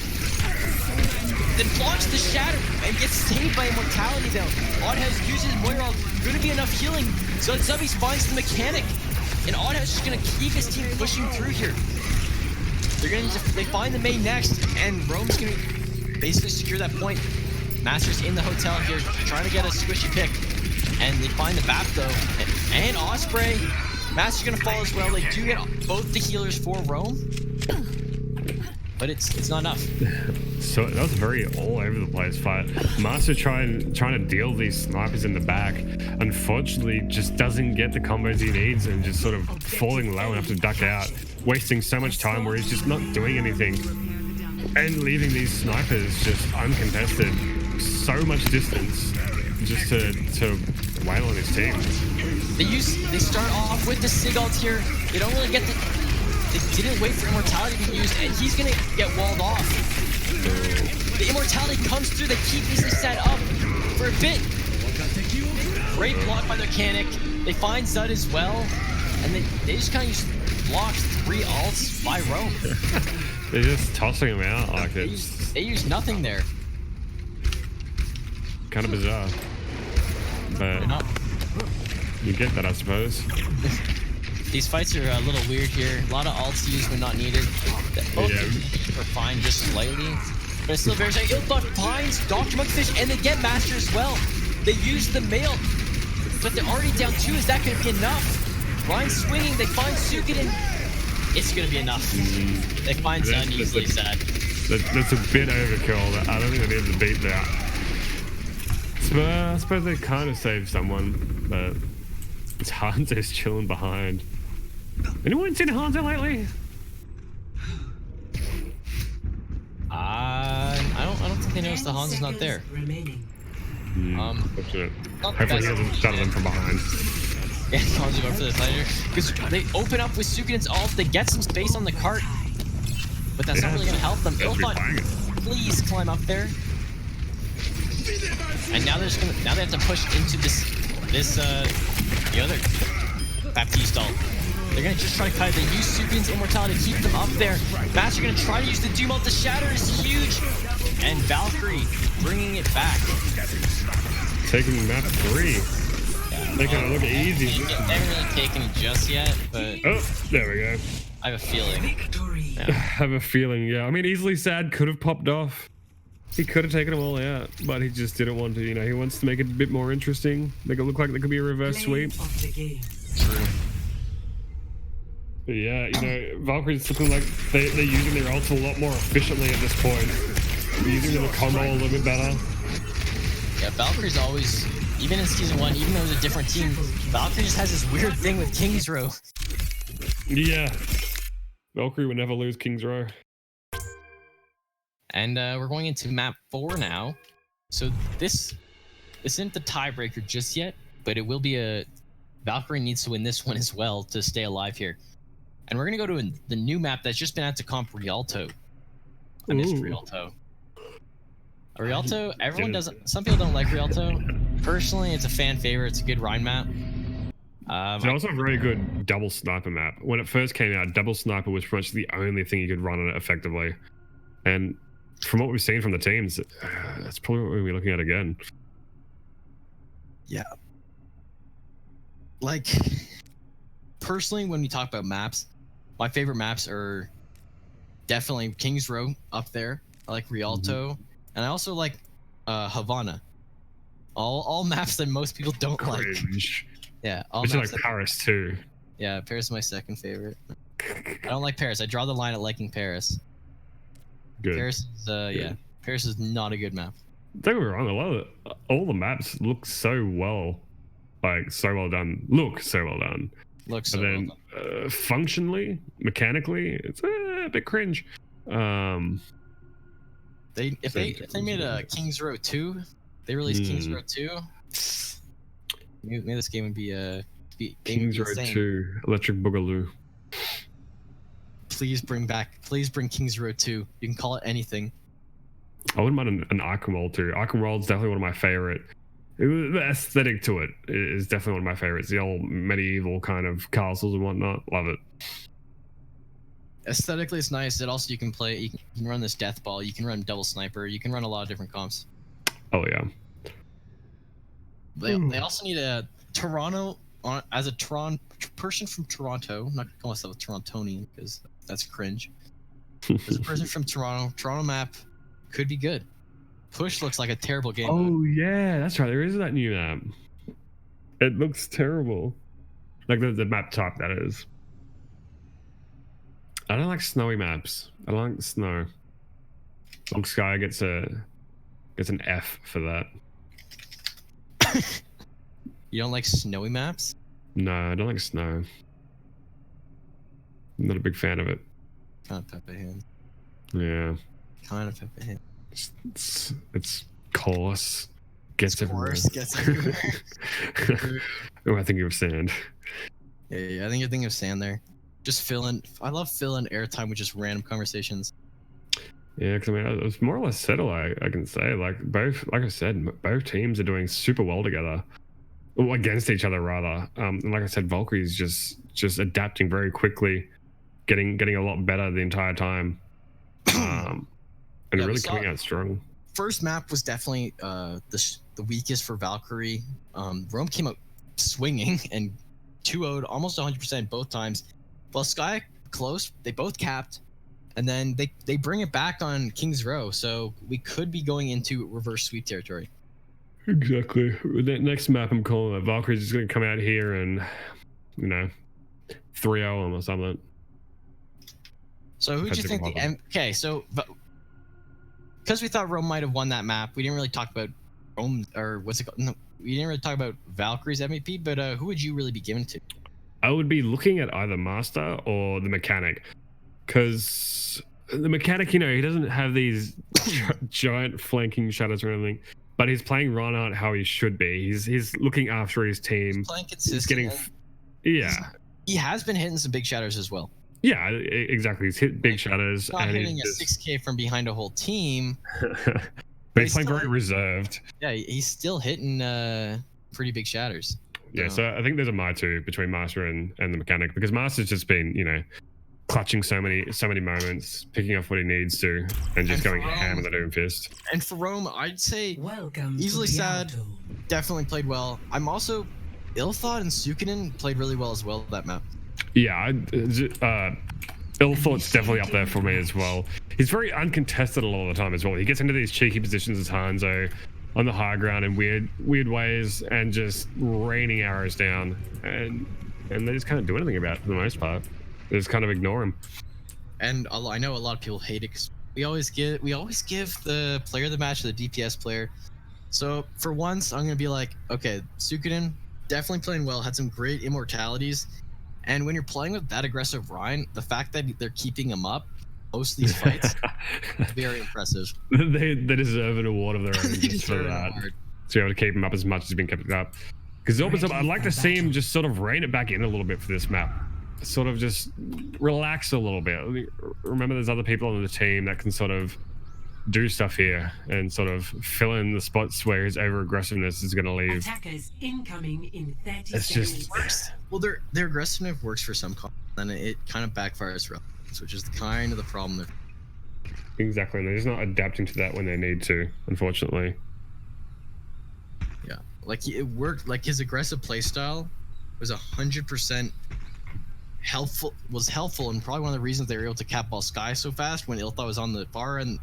then blocks the shatter and gets saved by immortality though. Oddhouse uses Moira, gonna be enough healing. So Zubbies finds the mechanic. And Oddhouse is gonna keep his team pushing through here. They find the main next, and Rome's gonna basically secure that point. Master's in the hotel here, trying to get a squishy pick. And they find the BAP though. And Osprey. Master's gonna fall as well. They do get both the healers for Rome. But it's not enough. So that was a very all over the place fight. Master trying to deal these snipers in the back. Unfortunately, just doesn't get the combos he needs and just sort of falling low enough to duck out, wasting so much time where he's just not doing anything and leaving these snipers just uncontested. So much distance just to wail on his team. They start off with the Sig ult here. They don't really get They didn't wait for immortality to be used, and he's gonna get walled off. The immortality comes through. They keep easily set up for a bit. Great block by the mechanic. They find Zud as well, and they just kind of use blocks 3 ults by Rome. They're just tossing him out like it's. They use nothing there. Kind of bizarre, but you get that, I suppose. These fights are a little weird here. A lot of ults used when not needed. Both are fine just slightly. But it's still very strong. Ilbot finds Dr. Monkfish and they get Master as well. They use the mail. But they're already down 2. Is that going to be enough? Ryan swinging. They find Sukin. It's going to be enough. They find Zud easily Sad. That's a bit overkill. I don't think they need to beat that. So, I suppose they kind of saved someone, but it's Hanzo's chilling behind. Anyone seen Hanzo lately? I don't think they noticed the Hanzo's not there. Hopefully he doesn't shuttle them from behind. Yeah, Hanzo going for the fighter. Because they open up with Sukin's ult, they get some space on the cart. But that's not really going to help them. Ilfot, please climb up there. And now they have to push into the other Baptiste ult. They're gonna just try to cut it. They use Sukin's immortality to keep them up there. Master gonna try to use the Doom ult. The shatter is huge, and Valkyrie bringing it back. Taking map 3. Yeah, making it look easy. They haven't really taken it just yet, but oh, there we go. I have a feeling. Yeah. I have a feeling. Yeah, I mean, easily Sad could have popped off. He could have taken them all out, but he just didn't want to. You know, he wants to make it a bit more interesting. Make it look like there could be a reverse sweep. True. But yeah, you know, Valkyrie's looking like they're using their ults a lot more efficiently at this point. They're using the combo a little bit better. Yeah, Valkyrie's always, even in season 1, even though it's a different team, Valkyrie just has this weird thing with King's Row. Yeah. Valkyrie would never lose King's Row. And we're going into map 4 now. So this isn't the tiebreaker just yet, but it will be a... Valkyrie needs to win this one as well to stay alive here. And we're going to go to the new map that's just been out to comp Rialto. I missed Rialto. Rialto, everyone doesn't... Some people don't like Rialto. Personally, it's a fan favorite. It's a good Rhine map. It's also a very good double sniper map. When it first came out, double sniper was pretty much the only thing you could run on it effectively. And from what we've seen from the teams, that's probably what we'll be looking at again. Yeah. Like, personally, when we talk about maps, my favorite maps are definitely King's Row up there. I like Rialto, and I also like Havana. All maps that most people don't Cringe. like. Yeah, all maps. maps Like Paris too. Yeah, Paris is my second favorite. I don't like Paris. I draw the line at liking Paris. Good. Paris is, yeah, Paris is not a good map. Don't get me wrong, all the maps look so well. Like, so well done. Look so well done. Looks so and then, well done. Functionally, mechanically, it's a bit cringe. If they made a King's Row 2, they released King's Row 2, Maybe this game would be Kings Road 2, Electric Boogaloo. Please bring Kings Road 2. You can call it anything. I wouldn't mind an Arkham World 2. Arkham World's definitely one of my favorite. The aesthetic to it is definitely one of my favorites. The old medieval kind of castles and whatnot. Love it. Aesthetically, it's nice. It also you can run this death ball. You can run double sniper. You can run a lot of different comps. Oh yeah. They also need a Toronto as a person from Toronto. I'm not gonna call myself a Torontonian because that's cringe. As a person from Toronto map could be good. Push looks like a terrible game. Oh yeah, that's right. There is that new map. It looks terrible. Like the map type, that is. I don't like snowy maps. I don't like the snow. Long Sky gets an F for that. You don't like snowy maps? No, I don't like snow. I'm not a big fan of it. Kind of pepper hands. Yeah. Kind of pepper hands. It's coarse. Gets everywhere. Oh, I think you were sand. Yeah, I think you're thinking of sand there. Just I love filling airtime with just random conversations. Yeah, because I mean, it was more or less settled. I can say, like I said, both teams are doing super well together, or against each other rather. And like I said, Valkyrie's just adapting very quickly, getting a lot better the entire time, and really coming out strong. First map was definitely the weakest for Valkyrie. Rome came out swinging and 2-0'd almost 100% both times. While Sky close, they both capped, and then they bring it back on King's Row, so we could be going into reverse sweep territory. Exactly. The next map I'm calling it, Valkyrie's just going to come out here and, 3-0 them or something. So who do you think okay, so because we thought Rome might have won that map, we didn't really talk about Rome, or what's it called? No, we didn't really talk about Valkyrie's MVP, but who would you really be giving to? I would be looking at either Master or the Mechanic, because the Mechanic, he doesn't have these giant flanking shadows or anything, but he's playing Reinhardt how he should be. He's looking after his team. He's playing consistent. He has been hitting some big shadows as well. Yeah, exactly. He's hit big shadows. Not and hitting a 6K from behind a whole team. But he's playing very reserved. Yeah, he's still hitting pretty big shatters. Yeah, so I think there's a my two between Master and the Mechanic, because Master's just been, clutching so many moments, picking up what he needs to, and just going ham on the Doom Fist. And for Rome, I'd say easily sad, definitely played well. I'm also Ill-Thought and Suikoden played really well as well that map. Yeah, Ill-Thought's definitely up there for me as well. He's very uncontested a lot of the time as well. He gets into these cheeky positions as Hanzo on the high ground in weird ways and just raining arrows down, and they just can't do anything about it for the most part. They just kind of ignore him. And I know a lot of people hate it because we always give the player of the match to the DPS player. So for once, I'm gonna be like, okay, Suikoden definitely playing well, had some great immortalities, and when you're playing with that aggressive Ryan, the fact that they're keeping him up most of these fights, very impressive. They deserve an award of their own just for that. To be able to keep him up as much as he's been kept up. Because I'd like to see him just sort of rein it back in a little bit for this map. Sort of just relax a little bit. Remember, there's other people on the team that can sort of do stuff here and sort of fill in the spots where his over aggressiveness is going to leave. Attackers incoming in 30 it's seconds. just well, their aggressiveness works for some comp, and it kind of backfires for others, which is kind of the problem there. Exactly, and they're just not adapting to that when they need to, unfortunately. Yeah, like it worked. Like his aggressive playstyle was 100% helpful, and probably one of the reasons they were able to cap ball Sky so fast when Ill-Thought was on the far and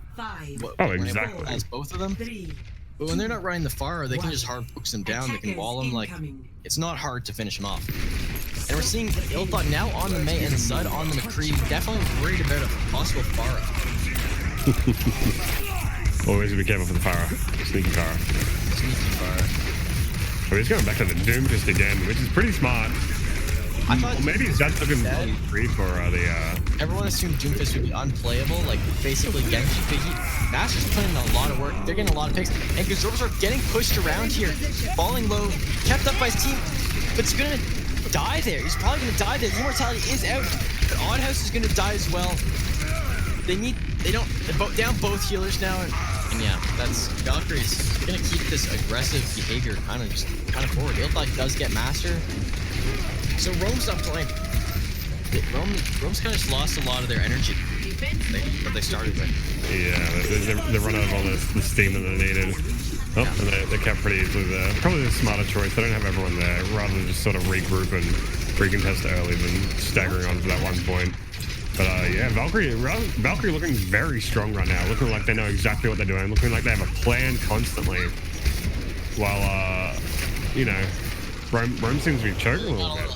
exactly as both of them. But when they're not running the far, they can just hard poke them down. They can wall them. Like it's not hard to finish them off. And we're seeing Ill-Thought now on the May and Zud on the McCree. Definitely worried about a possible Pharah. Always be careful for the Pharah. Sneaky Pharah. Oh, he's going back to the Doom Fist again, which is pretty smart. I thought maybe that's looking free for the. everyone assumed Doomfist would be unplayable, like basically Genji, but Master's putting in a lot of work. They're getting a lot of picks, and Gazorba's are getting pushed around here, falling low, kept up by his team, but he's gonna die there. He's probably gonna die there. The immortality is out, but Oddhouse is gonna die as well. They're down both healers now, and yeah, that's Valkyrie's gonna keep this aggressive behavior kind of forward. Ilthok does get Master, so Rome's not playing. Rome's kind of just lost a lot of their energy that they started with. Yeah, they run out of all the steam that they needed. Oh, and they kept pretty easily there. Probably the smarter choice. They don't have everyone there, rather than just sort of regroup and recontest early than staggering on to that one point. But yeah, Valkyrie looking very strong right now. Looking like they know exactly what they're doing. Looking like they have a plan constantly. While you know, Rome seems to be choking a little bit. A little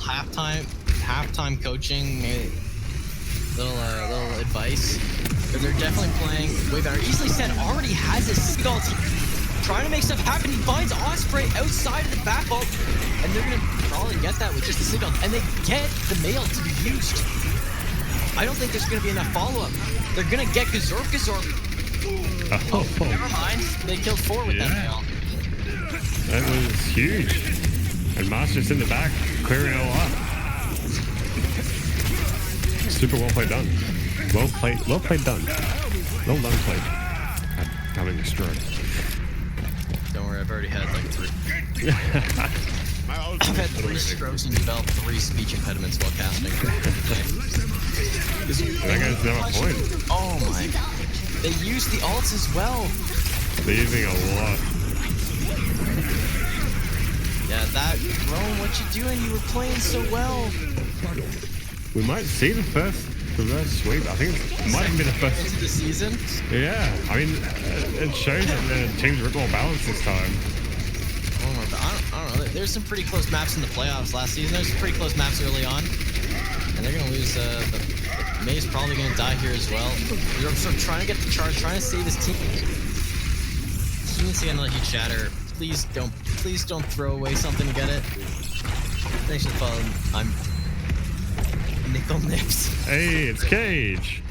halftime coaching, maybe little advice. But they're definitely playing way better. Easily said already has a Seagull team trying to make stuff happen. He finds Osprey outside of the back vault, and they're gonna probably get that with just the Seagull, and they get the mail to be used. I don't think there's going to be enough follow-up. They're going to get Gazorb. Oh, never mind. They killed 4 with that nail. That was huge. And Master's in the back, clearing it all up. Super well played done. Well played done. Well done played. I'm having a stroke. Don't worry, I've already had like 3. I've had 3 strokes and developed 3 speech impediments while casting. That guy's never point. Oh my god. They use the ults as well. They're using a lot. Yeah, that Rome, what you doing? You were playing so well. We might see the first sweep. I think it might even be the first of the season. Yeah, I mean, it shows that the team's a bit more balanced this time. I don't know. There's some pretty close maps in the playoffs last season. There's some pretty close maps early on, and they're gonna lose. May's probably gonna die here as well. They're sort of trying to get the charge, trying to save his team. He needs to get another huge shatter. Please don't throw away something to get it. Thanks for the follow. I'm Nickel Nips. Hey, it's Cage.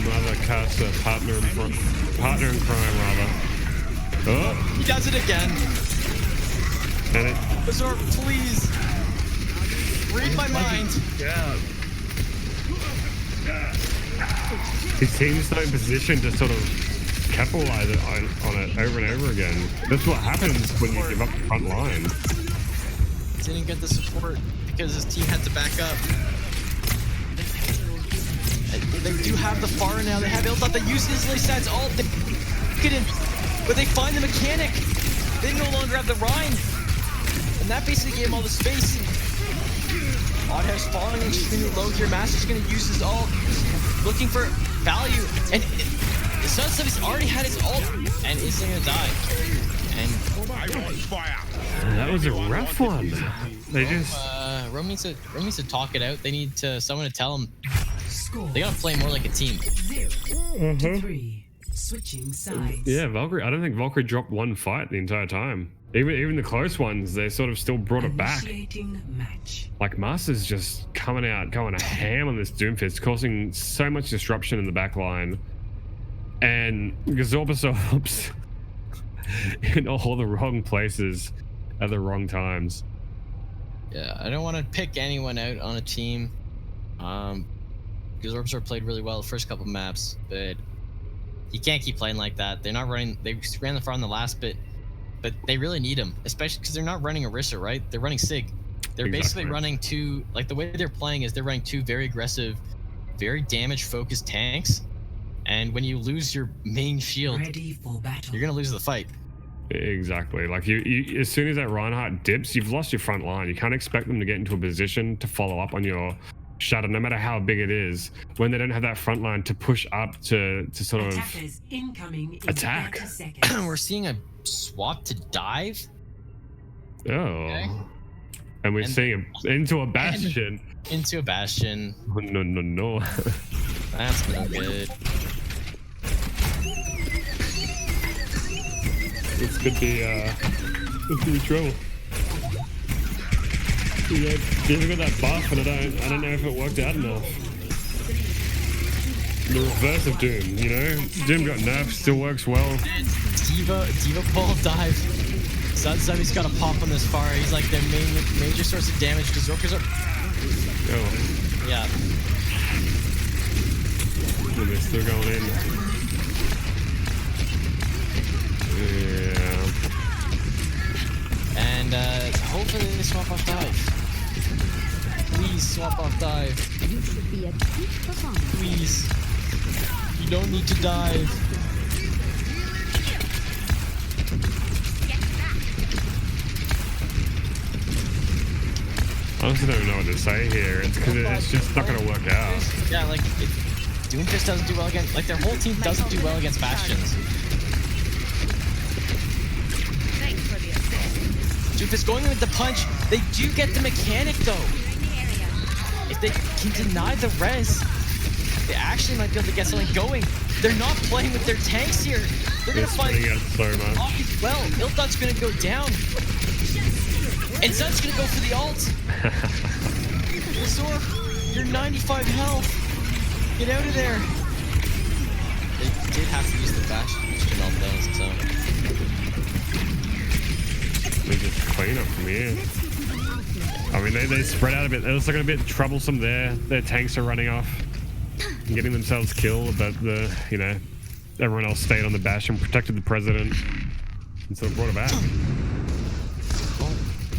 Mother Casa, partner in crime, rather. Oh, he does it again. And Azor, please read my mind. Yeah. His team's not in position to sort of capitalize on it over and over again. That's what happens when you give up the front line. Didn't get the support because his team had to back up. They do have the Pharah now. They have Ilthok. They use Islay Sad's ult. They get in, but they find the mechanic. They no longer have the Rhine. And that basically gave him all the space. Oddhouse falling extremely low here. Master's going to use his ult, looking for value. And the Sun Stuff already had his ult, and is going to die. And that was a rough one. They just Rome needs to talk it out. They need someone to tell them they gotta play more like a team. 0-3. Switching sides. Yeah, Valkyrie. I don't think Valkyrie dropped one fight the entire time. Even the close ones, they sort of still brought it back. Match. Like Master's just coming out, going a ham on this Doomfist, causing so much disruption in the back line. And Gazorba in all the wrong places at the wrong times. Yeah, I don't want to pick anyone out on a team. Gazorba played really well the first couple maps, but you can't keep playing like that. They're not running. They ran the far on the last bit, but they really need him, especially because they're not running Orisa, right? They're running Sig. They're basically running two. Like the way they're playing is they're running 2 very aggressive, very damage-focused tanks. And when you lose your main shield, you're gonna lose the fight. Exactly. Like you as soon as that Reinhardt dips, you've lost your front line. You can't expect them to get into a position to follow up on your shadow, no matter how big it is, when they don't have that front line to push up to sort of attack. We're seeing a swap to dive. Oh. Okay. And we're seeing into a bastion. Into a bastion. Oh, no. That's no good. This could be trouble. Yeah, Diva got that buff, and I don't know if it worked out enough. The reverse of Doom, you know? Doom got nerfed, still works well. Diva ball dive. Zubby's got a pop on this far. He's like their major source of damage because Zorkers are. Oh. Yeah. And they're still going in. Yeah. And hopefully they swap off dive. Please swap off dive. You should be at peak performance. Please. You don't need to dive. I honestly don't know what to say here. It's because it's just not going to work out. Yeah, like, Doomfist doesn't do well against, like, their whole team doesn't do well against Bastions. Doomfist going in with the punch, they do get the mechanic though. If they can deny the res, they actually might be able to get something going. They're not playing with their tanks here. They're gonna find so much. well, Ildot's gonna go down. And Zud's gonna go for the ult. Zork, you're 95 health. Get out of there. They did have to use the Bastion ult though, so. They just clean up from here. I mean, they spread out a bit. It looks like a bit troublesome there. Their tanks are running off and getting themselves killed, but everyone else stayed on the Bastion, protected the president, and so brought it back.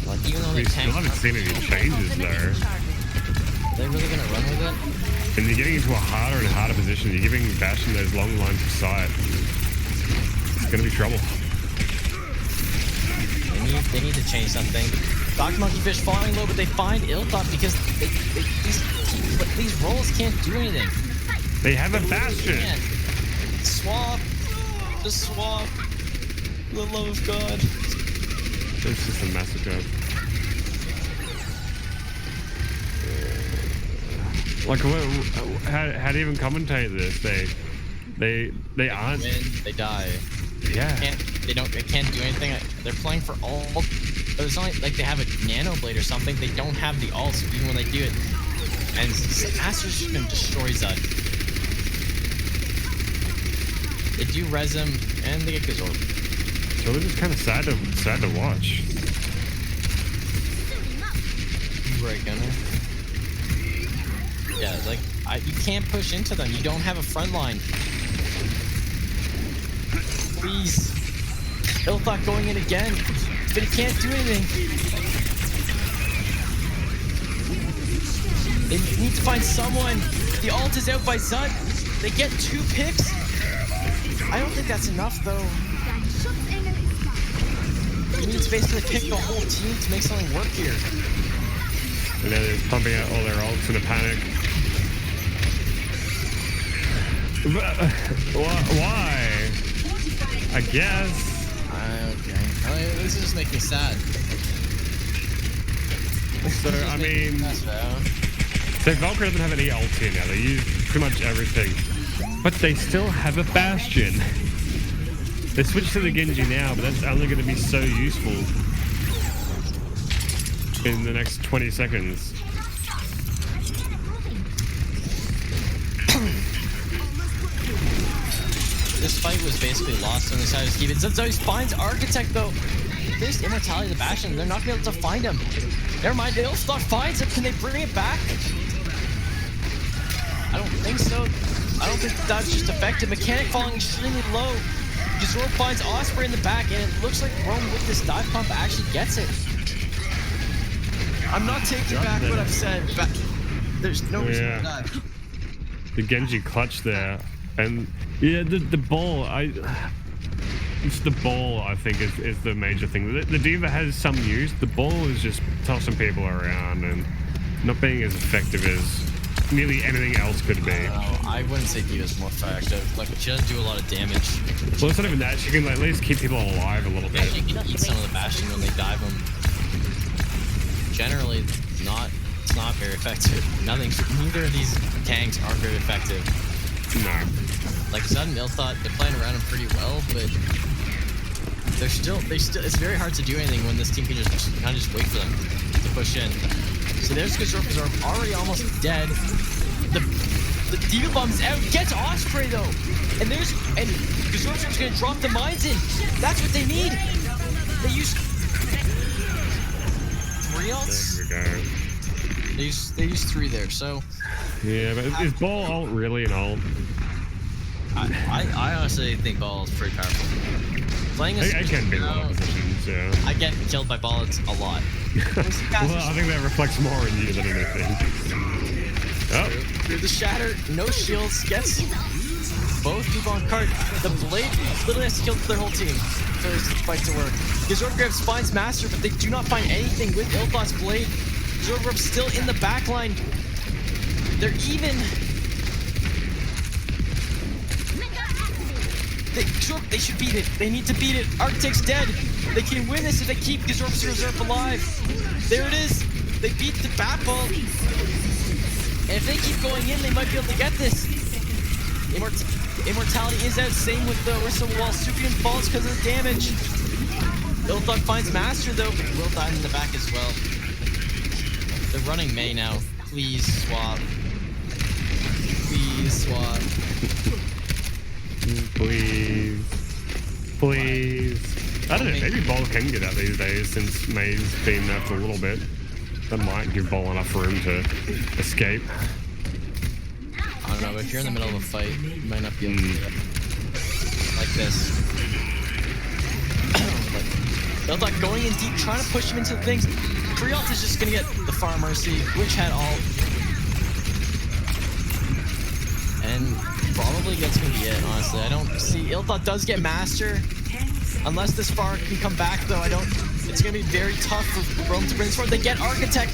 Like, even though We still haven't seen any changes though. They're really gonna run with it? And you're getting into a harder and harder position. You're giving Bastion those long lines of sight. It's gonna be trouble. They need to change something. Dr. Monkeyfish falling low, but they find Ildot because these rolls can't do anything. They have a Bastion. Swap. Just swap. For the love of God. It's just a massacre. Like, how do you even commentate this? They aren't. They win, they die. Yeah. They can't do anything. They're playing for all. It's not like they have a nano blade or something. They don't have the ults even when they do it. And Astra's just gonna destroy Zud. They do res him and they get Gazorb. So it's just kind of sad to watch. Right, Gunner. Yeah, like you can't push into them. You don't have a front line. Please. Ildot going in again, but he can't do anything. They need to find someone. The ult is out by Zud. They get 2 picks. I don't think that's enough though. You need to basically pick the whole team to make something work here. And they're pumping out all their ults in a panic. Why? I guess. Okay. This is just making me sad. So, I mean... So Valkyrie doesn't have any ults here now. They use pretty much everything. But they still have a Bastion. They switched to the Genji now, but that's only going to be so useful in the next 20 seconds. This fight was basically lost on the side of Steven. So he finds Architect though. This immortality of the Bastion, they're not gonna be able to find him. Never mind, they'll start finds him. Can they bring it back? I don't think so. I don't think that's just effective. Mechanic falling extremely low. Gazorb finds Osprey in the back, and it looks like Rome with this dive pump actually gets it. I'm not taking back what I've said, but there's no reason to dive. The Genji clutch there. And yeah, the ball, it's the ball I think is the major thing. The Diva has some use. The ball is just tossing people around and not being as effective as nearly anything else could be. I wouldn't say Diva's more effective. Like, she doesn't do a lot of damage. Well, it's not even that. She can like, at least keep people alive a little bit. She can eat some of the Bastion when they dive them. Generally, it's not very effective. Neither of these tanks are very effective. No. Like Zud and Ildot, they're playing around them pretty well, but they still it's very hard to do anything when this team can just kind of just wait for them to push in. So there's Gazorp already almost dead. The Diva Bomb's out. Gets Osprey though. And Gazorp's gonna drop the mines in. That's what they need. They use 3 ults. There we go. They use 3 there, so Yeah, but is ball ult really an ult? I honestly think ball is pretty powerful. Playing a I can be in a lot of positions, yeah. I get killed by bullets a lot. Well, I think that reflects more on you than anything. Oh. Through the shatter, no shields, gets both people on card. The blade literally has to kill their whole team for this fight to work. Gazorp grabs finds Master, but they do not find anything with Ilthot's blade. Gazorp still in the back line. They're even. They should beat it. They need to beat it. Arctic's dead. They can win this if they keep Gazorp's reserve alive. There it is. They beat the Bat Ball. And if they keep going in, they might be able to get this. Immortality is out. Same with the Orisa Wall. Supian falls because of the damage. Ilthot finds Master though, but will die in the back as well. They're running Mei now. Please swap. Please swap. Please. Please. I don't know, maybe Ball can get out these days since May's been nerfed a little bit. That might give Ball enough room to escape. I don't know, but if you're in the middle of a fight, you might not be able to do it. Like this. Ilthot going in deep, trying to push him into the things. Krialt is just gonna get the Far Mercy, which had all. And probably that's gonna be it, honestly. I don't see. Ilthot does get Master. Unless this Far can come back, though, it's gonna be very tough for Rome to bring this forward. They get Architect.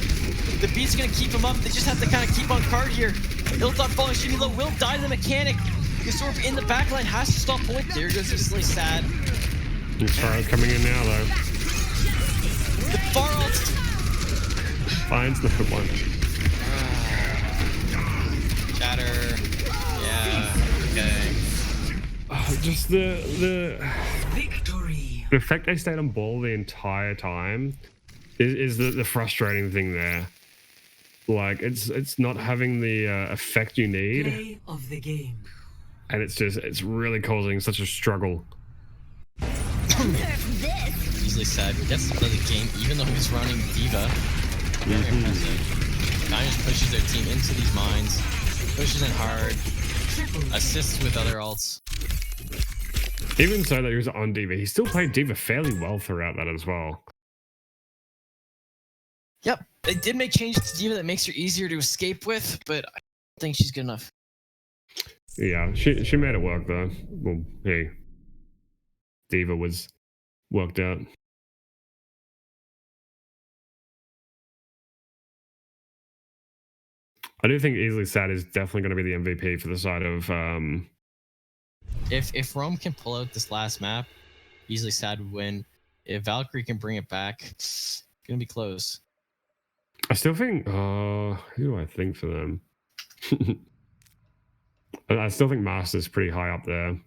The beat's gonna keep him up. They just have to kind of keep on card here. Ilthot falling extremely low. Will die to the mechanic. Gazorp in the backline has to stop point. There goes Easily Sad. As far as coming in now, though. The Far ult. Finds the one. Chatter. Yeah. Okay. Just the Victory. effect they stayed on Ball the entire time is the frustrating thing there. Like it's not having the effect you need, Play of the game. and it's really causing such a struggle. Easily Sad gets to play the game, even though he's running Diva. Very impressive. Guy just pushes their team into these mines, pushes in hard, assists with other ults. Even so that he was on Diva, he still played Diva fairly well throughout that as well. Yep, they did make changes to Diva that makes her easier to escape with, but I don't think she's good enough. Yeah, she made it work though. Well, hey, Diva was worked out. I do think Easily Sad is definitely going to be the MVP for the side of. If Rome can pull out this last map, Easily Sad would win. If Valkyrie can bring it back, it's gonna be close. I still think. Who do I think for them? I still think Master's pretty high up there.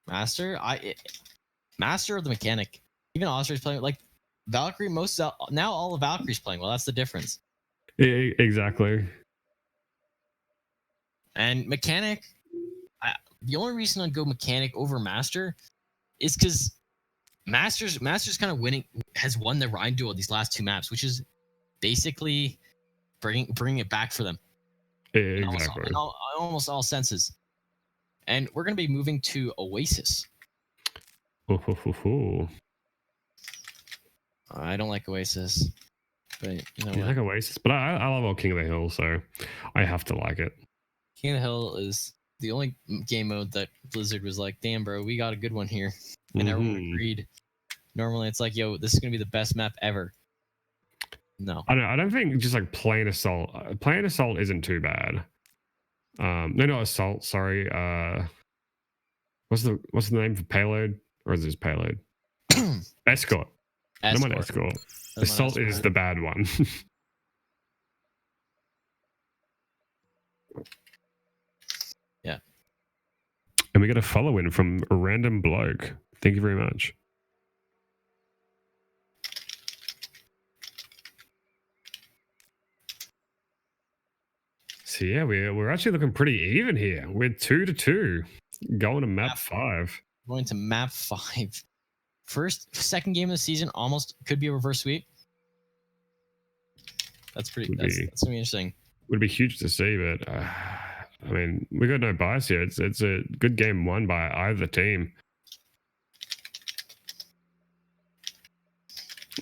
Master or the mechanic. Even Osprey's playing like Valkyrie. Now all of Valkyrie's playing well. That's the difference. Exactly. And mechanic, the only reason I'd go mechanic over Master is because Master's kind of winning, has won the Rhine duel these last 2 maps, which is basically bringing it back for them. Exactly. In almost all senses. And we're going to be moving to Oasis. I don't like Oasis, but you know I like Oasis, but I love old King of the Hill, so I have to like it. King of the Hill is the only game mode that Blizzard was like, damn, bro, we got a good one here. And everyone agreed. Normally, it's like, yo, this is going to be the best map ever. No. I don't think just like plain Assault. Plain Assault isn't too bad. No, not Assault, sorry. What's the name for Payload? Or is this Payload? Escort. No, not Escort. Assault is the bad one. Yeah. And we get a follow-in from a random bloke Thank you very much. So yeah, we're actually looking pretty even here. We're 2-2, going to map 5. Going to map 5. Second game of the season almost could be a reverse sweep. That's pretty. That's gonna be interesting. Would be huge to see, but I mean, we got no bias here. It's a good game won by either team.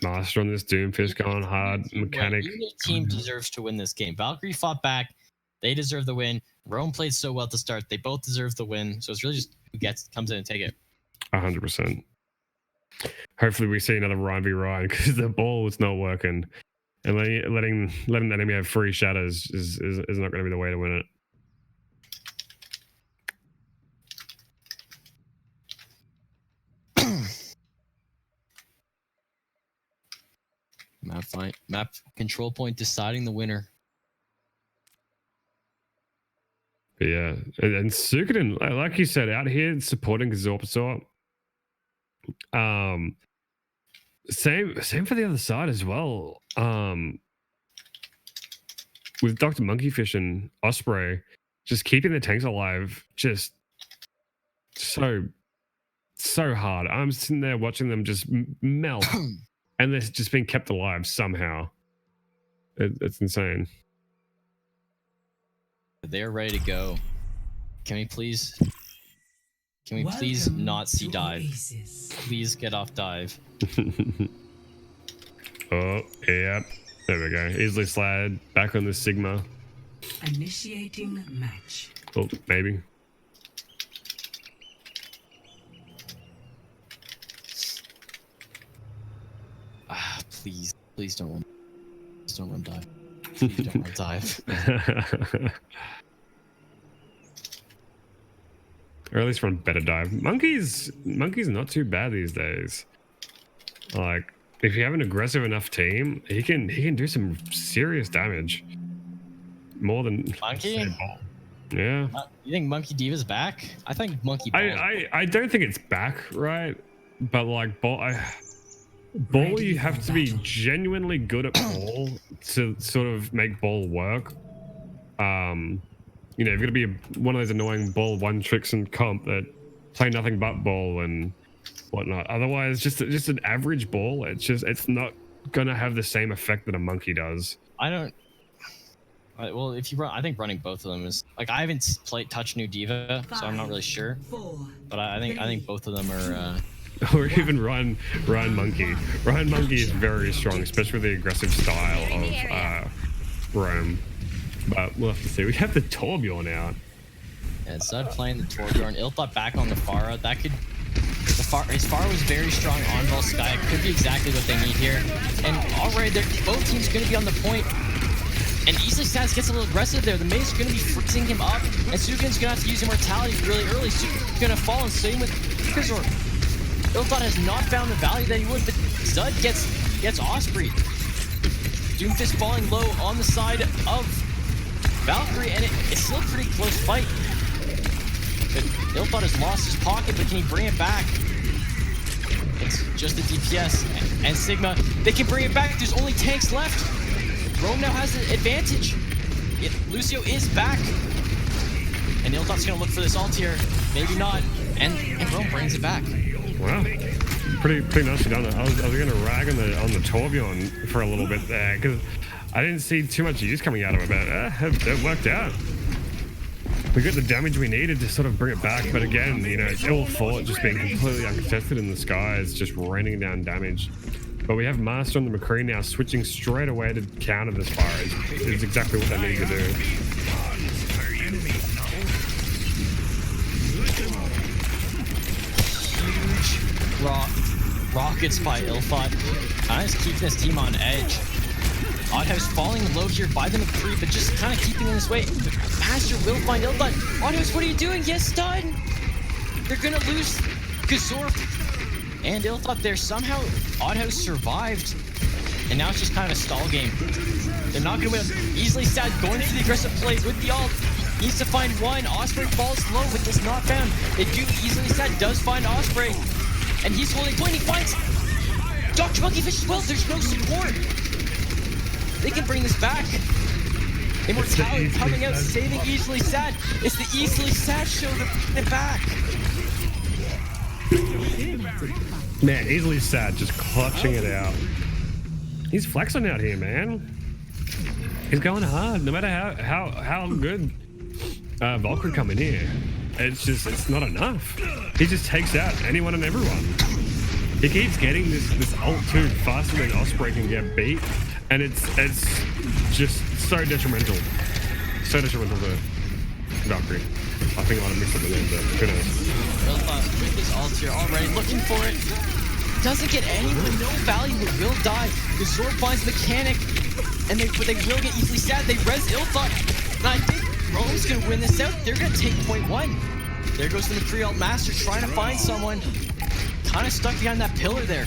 Master on this Doomfist going hard. Mechanic. Either team deserves to win this game. Valkyrie fought back. They deserve the win. Rome played so well to start. They both deserve the win. So it's really just who comes in and take it. 100%. Hopefully we see another Ryan v Ryan because the ball is not working. And letting the enemy have free shatters is not going to be the way to win it. Map control point deciding the winner. But yeah, and Suikoden, like you said, out here supporting Zorpsor. Same for the other side as well. With Dr. Monkeyfish and Osprey, just keeping the tanks alive, just so hard. I'm sitting there watching them just melt, and they're just being kept alive somehow. It's insane. They're ready to go. Can we please not see dive? Please get off dive. Oh, yeah. There we go. Easily slide back on the Sigma. Initiating match. Oh, maybe. Please don't run dive. Please don't run dive. Or at least run better dive. Monkey's not too bad these days. Like, if you have an aggressive enough team, he can do some serious damage. More than Monkey. Yeah. You think Monkey Diva's back? I think Monkey. I don't think it's back, right? But like ball, you have to be genuinely good at ball to sort of make ball work. You know, you've got to be one of those annoying ball one tricks in comp that play nothing but ball and whatnot. Otherwise, just an average ball, it's not gonna have the same effect that a monkey does. Well, if you run, I think running both of them is like, I haven't touched new Diva, so I'm not really sure. But I think both of them are. Or even Ryan Monkey. Ryan Monkey is very strong, especially with the aggressive style of Rome. But we'll have to see. We have the Torbjorn out. Yeah, instead of playing the Torbjorn, Ilthot back on the Pharah. That could. His Pharah was very strong on Vol Sky. It could be exactly what they need here. And already, both teams are going to be on the point. And easily Stats gets a little aggressive there. The maze is going to be freezing him up. And Suigen's going to have to use Immortality really early. Suigen's going to fall, and same with Kazor. Ilthot has not found the value that he would, but Zud gets Osprey. Doomfist falling low on the side of Valkyrie, and it's still a pretty close fight. But Ilthot has lost his pocket, but can he bring it back? It's just the DPS and Sigma. They can bring it back. There's only tanks left. Rome now has the advantage. Lucio is back. And Ilthot's going to look for this ult here. Maybe not. And Rome brings it back. Wow. Pretty nicely done. I was going to rag on the Torbjorn for a little bit there because I didn't see too much use coming out of it, but it worked out. We got the damage we needed to sort of bring it back, but again, you know, it's ill fought, just being completely uncontested in the skies, just raining down damage. But we have Master on the McCree now, switching straight away to counter this fire. Is exactly what they need to do. Huge rockets by Ilthot. Kind of keeping this team on edge. Oddhouse falling low here by the McCree, but just kind of keeping in his way. Master will find Ilthot. Oddhouse, what are you doing? Yes, stun! They're gonna lose Gazorp and Ilthot there. Somehow, Oddhouse survived. And now it's just kind of a stall game. They're not gonna win. Easily Sad going for the aggressive play with the ult. Needs to find one. Osprey falls low, but does not found. They do. Easily Sad does find Osprey. And he's holding point. He finds Dr. Monkeyfish as well. There's no support. They can bring this back. Immortality coming out, saving Easily Sad. It's the Easily Sad show to bring it back. Man, Easily Sad, just clutching it out. He's flexing out here, man. He's going hard, no matter how good Valkyrie come in here. It's not enough. He just takes out anyone and everyone. He keeps getting this ult too faster than Osprey can get beat, and it's just so detrimental. So detrimental to Valkyrie. I think I might have missed it at the end, but who knows. With his ult here already, looking for it. Doesn't get anyone, no value, but will die. The Zorb finds Mechanic, and they will get Easily Sad. They res Ilthot, and I think Rome's gonna win this out. They're gonna take point 1. There goes the McCree ult Master trying to find someone. Kind of stuck behind that pillar there.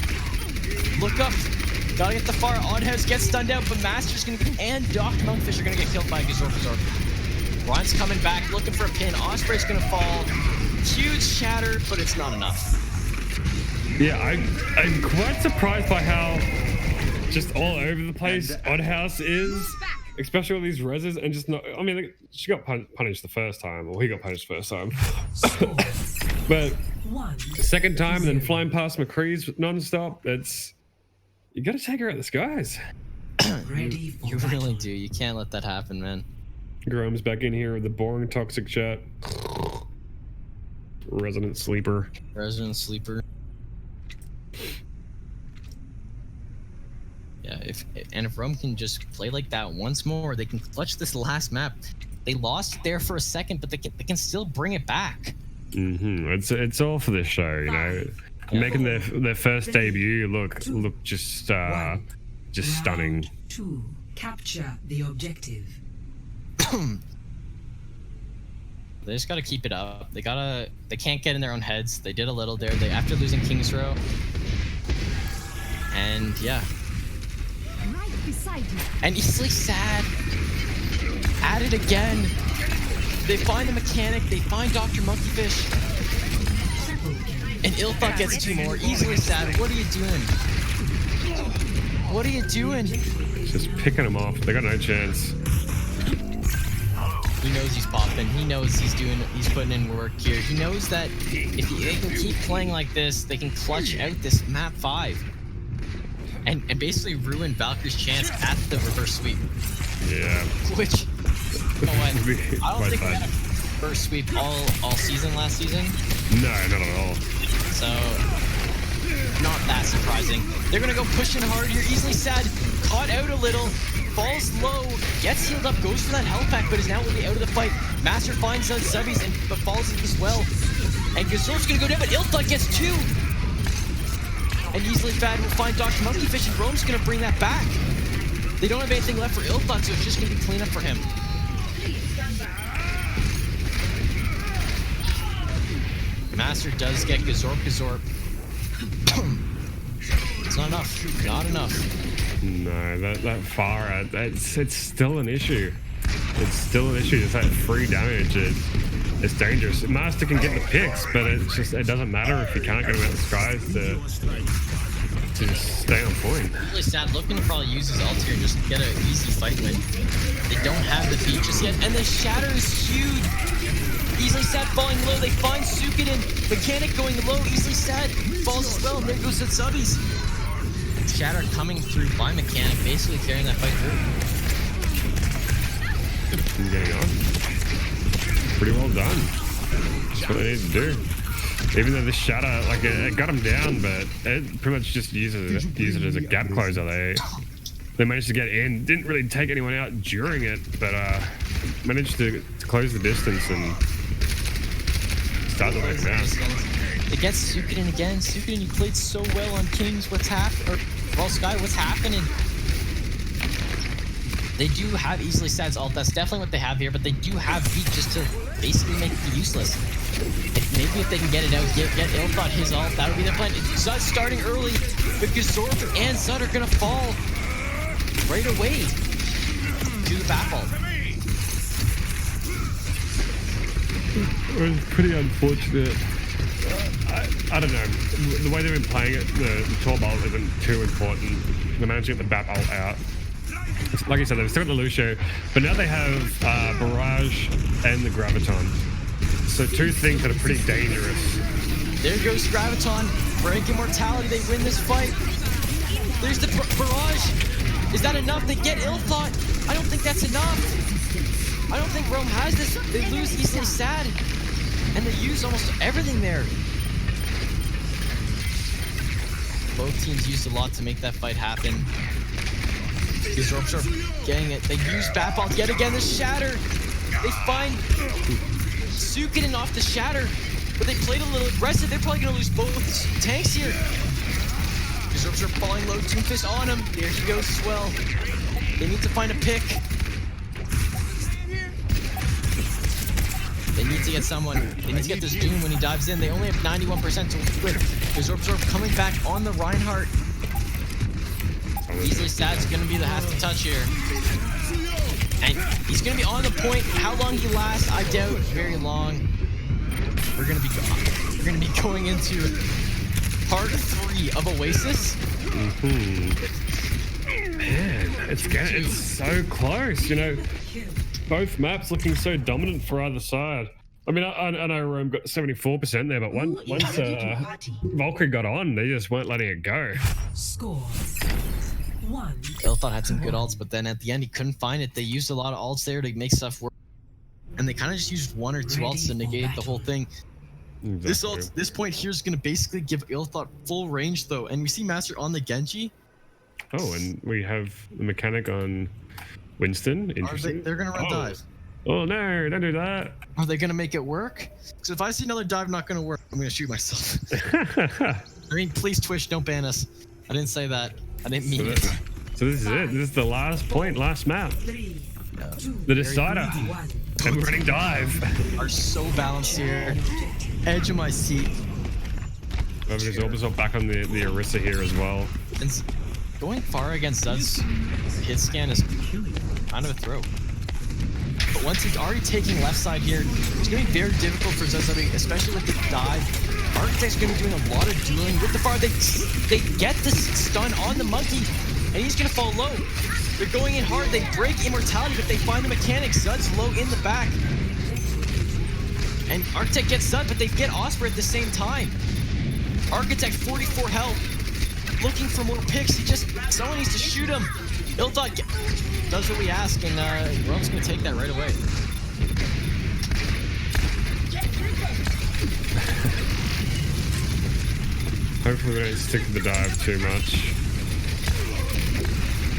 Look up. Gotta get the far. Oddhouse gets stunned out, but Master's gonna and Dr. Monkfish are gonna get killed by Gazorp. Ron's coming back, looking for a pin. Osprey's gonna fall. Huge shatter, but it's not enough. Yeah, I'm quite surprised by how just all over the place Oddhouse is, especially all these reses, and just not. I mean, like, she got punished the first time, or he got punished the first time, but second time, and then flying past McCree's non-stop. You got to take her out the skies. You really do. You can't let that happen, man. Grome's back in here with the boring toxic chat. Resident sleeper. Resident sleeper. Yeah, if Rome can just play like that once more, they can clutch this last map. They lost there for a second, but they can still bring it back. It's all for the show, you know. Making their first debut look just stunning. 2. Capture the objective. They just gotta keep it up. They can't get in their own heads. They did a little there. After losing King's Row. And yeah. Right beside you. And Easily Sad. At it again. They find the Mechanic. They find Dr. Monkeyfish. And Ilthot gets 2 more. Easily Sad. What are you doing? What are you doing? Just picking them off. They got no chance. He knows he's popping. He knows he's putting in work here. He knows that if they can keep playing like this, they can clutch out this map 5. And basically ruin Valkyrie's chance at the reverse sweep. Yeah. Which, you know what? I don't think we had a reverse sweep all season last season. No, not at all. So, not that surprising. They're gonna go pushing hard here. Easily Sad, caught out a little, falls low, gets healed up, goes for that health pack, but is now will be out of the fight. Master finds those Zubbies but falls as well. And Gazorp's gonna go down, but Ilthot gets 2. And Easily Sad will find Dr. Monkeyfish, and Rome's gonna bring that back. They don't have anything left for Ilthot, so it's just gonna be cleanup for him. Master does get Gazorp. It's not enough. Not enough. No, that far out, it's still an issue. It's still an issue. It's that free damage. It's dangerous. Master can get the picks, but it doesn't matter if you can't get him out the skies to just stay on point. Really sad. Looking to probably use his ult here and just get an easy fight win. They don't have the beat just yet, and the shatter is huge. Easily Sad falling low. They find Suikoden. Mechanic going low. Easily Sad falls as well, and there goes the Zubbies. Shatter coming through by Mechanic, basically carrying that fight through. Getting on. Pretty well done. That's what they need to do. Even though the shatter, like it got him down, but it pretty much just use it as a gap closer. They managed to get in. Didn't really take anyone out during it, but managed to close the distance and start to make him out. It gets Suikoden again. Suikoden, you played so well on Kings. What's happening? Well, Sky, what's happening? They do have Easily Sad's ult. That's definitely what they have here, but they do have beat just to basically make it useless. Maybe if they can get it out, get Ilthot his ult, that would be their plan. Zud starting early, but Gazorp and Zud are gonna fall right away to the battle. It was pretty unfortunate. I don't know. The way they've been playing it, the Torb ult isn't too important. They're managing to get the BAP ult out. Like I said, they've still got the Lucio, but now they have Barrage and the Graviton. So two things that are pretty dangerous. There goes Graviton. Break Immortality. They win this fight. There's the Barrage. Is that enough? They get ill thought. I don't think that's enough. I don't think Rome has this. They lose easily sad. And they use almost everything there. Both teams used a lot to make that fight happen. These ropes are getting it. They use Batball yet again. The Shatter. They find Suikoden off the Shatter. But they played a little aggressive. They're probably going to lose both tanks here. These ropes are falling low. Toonfist on him. There he goes as well. They need to find a pick. They need to get someone. They need to get this Doom when he dives in. They only have 91% to quit. His Absorb coming back on the Reinhardt. Easily Sad's gonna be the has to touch here. And he's gonna be on the point. How long he lasts, I doubt very long. We're gonna be going into part 3 of Oasis. Man, it's so close, you know. Both maps looking so dominant for either side. I mean, I know Rome got 74% there, but once Valkyrie got on, they just weren't letting it go. Score 1. Ilthot had some good ults, but then at the end he couldn't find it. They used a lot of ults there to make stuff work, and they kind of just used 1 or 2 ults to negate the whole thing. Exactly. This point here is going to basically give Ilthot full range though, and we see Master on the Genji. Oh, and we have the mechanic on Winston. Interesting. They're going to run dive. Oh no, don't do that. Are they going to make it work? Because if I see another dive not going to work, I'm going to shoot myself. I mean, please Twitch, don't ban us. I didn't say that. I didn't mean it. So this is it. This is the last point, last map. 3, 2, The decider. 1. And we're running dive. Are so balanced here. Edge of my seat. His Orbisol back on the Orisa here as well. And going far against Zed's hit scan is kind of a throw. But once he's already taking left side here, it's going to be very difficult for Zed, especially with the dive. Architect's going to be doing a lot of dueling with the far. They get the stun on the monkey, and he's going to fall low. They're going in hard. They break Immortality, but they find the mechanics. Zed's low in the back. And Architect gets Zed, but they get Osprey at the same time. Architect 44 health, looking for more picks. Someone needs to shoot him. Ilthot does what we ask, and Rome's gonna take that right away. Hopefully we don't stick to the dive too much.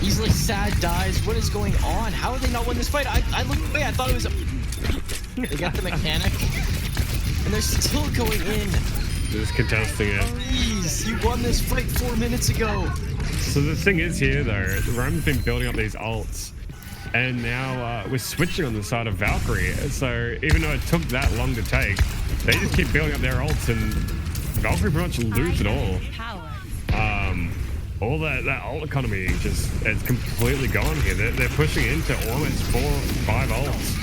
Easily Sad dies. What is going on? How did they not win this fight? I looked away. I thought it was They got the mechanic, and they're still going in. Just contesting it. Please, you won this fight 4 minutes ago. So the thing is here though, Rome's been building up these ults, and now we're switching on the side of Valkyrie. So even though it took that long to take, they just keep building up their ults, and Valkyrie pretty much lose it all. All that ult economy it's completely gone here. They're pushing into almost 4 or 5 ults.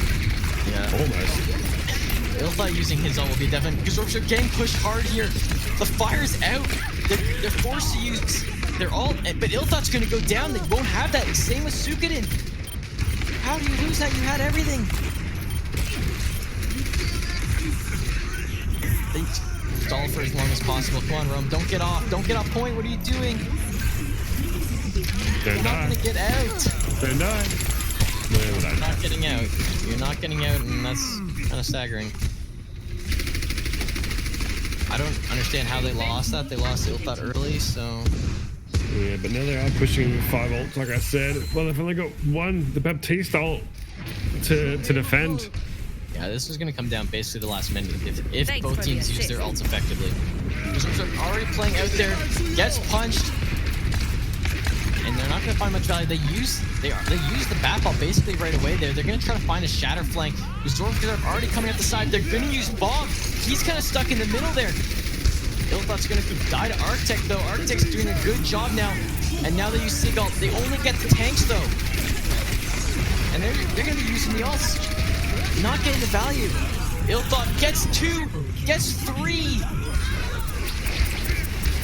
Yeah. Almost. Ilthot using his ult will be definitely because Orcs are getting pushed hard here. The fire's out. They're forced to use their ult, but Ilthot's gonna go down. They won't have that. Same with Suikoden. How do you lose that? You had everything. They stall for as long as possible. Come on, Rome. Don't get off. Don't get off point. What are you doing? You're not gonna get out. Don't die. You're not getting out. You're not getting out, and that's kind of staggering. I don't understand how they lost that. They lost Ilthot early, so... Yeah, but now they are pushing with 5 ults, like I said. Well, they've only got 1, the Baptiste ult, to defend. Yeah, this is going to come down basically the last minute if both teams use their ults effectively. Because are already playing out there, gets punched, and they're not going to find much value. They use the bat ball basically right away there. They're going to try to find a shatter flank. The Zorks are already coming up the side. They're going to use Bomb. He's kind of stuck in the middle there. Ilthot's going to die to Architect though. Architect's doing a good job now. And now they use Sig ult. They only get the tanks though. And they're going to be using the ults. Not getting the value. Ilthot gets 2, gets 3.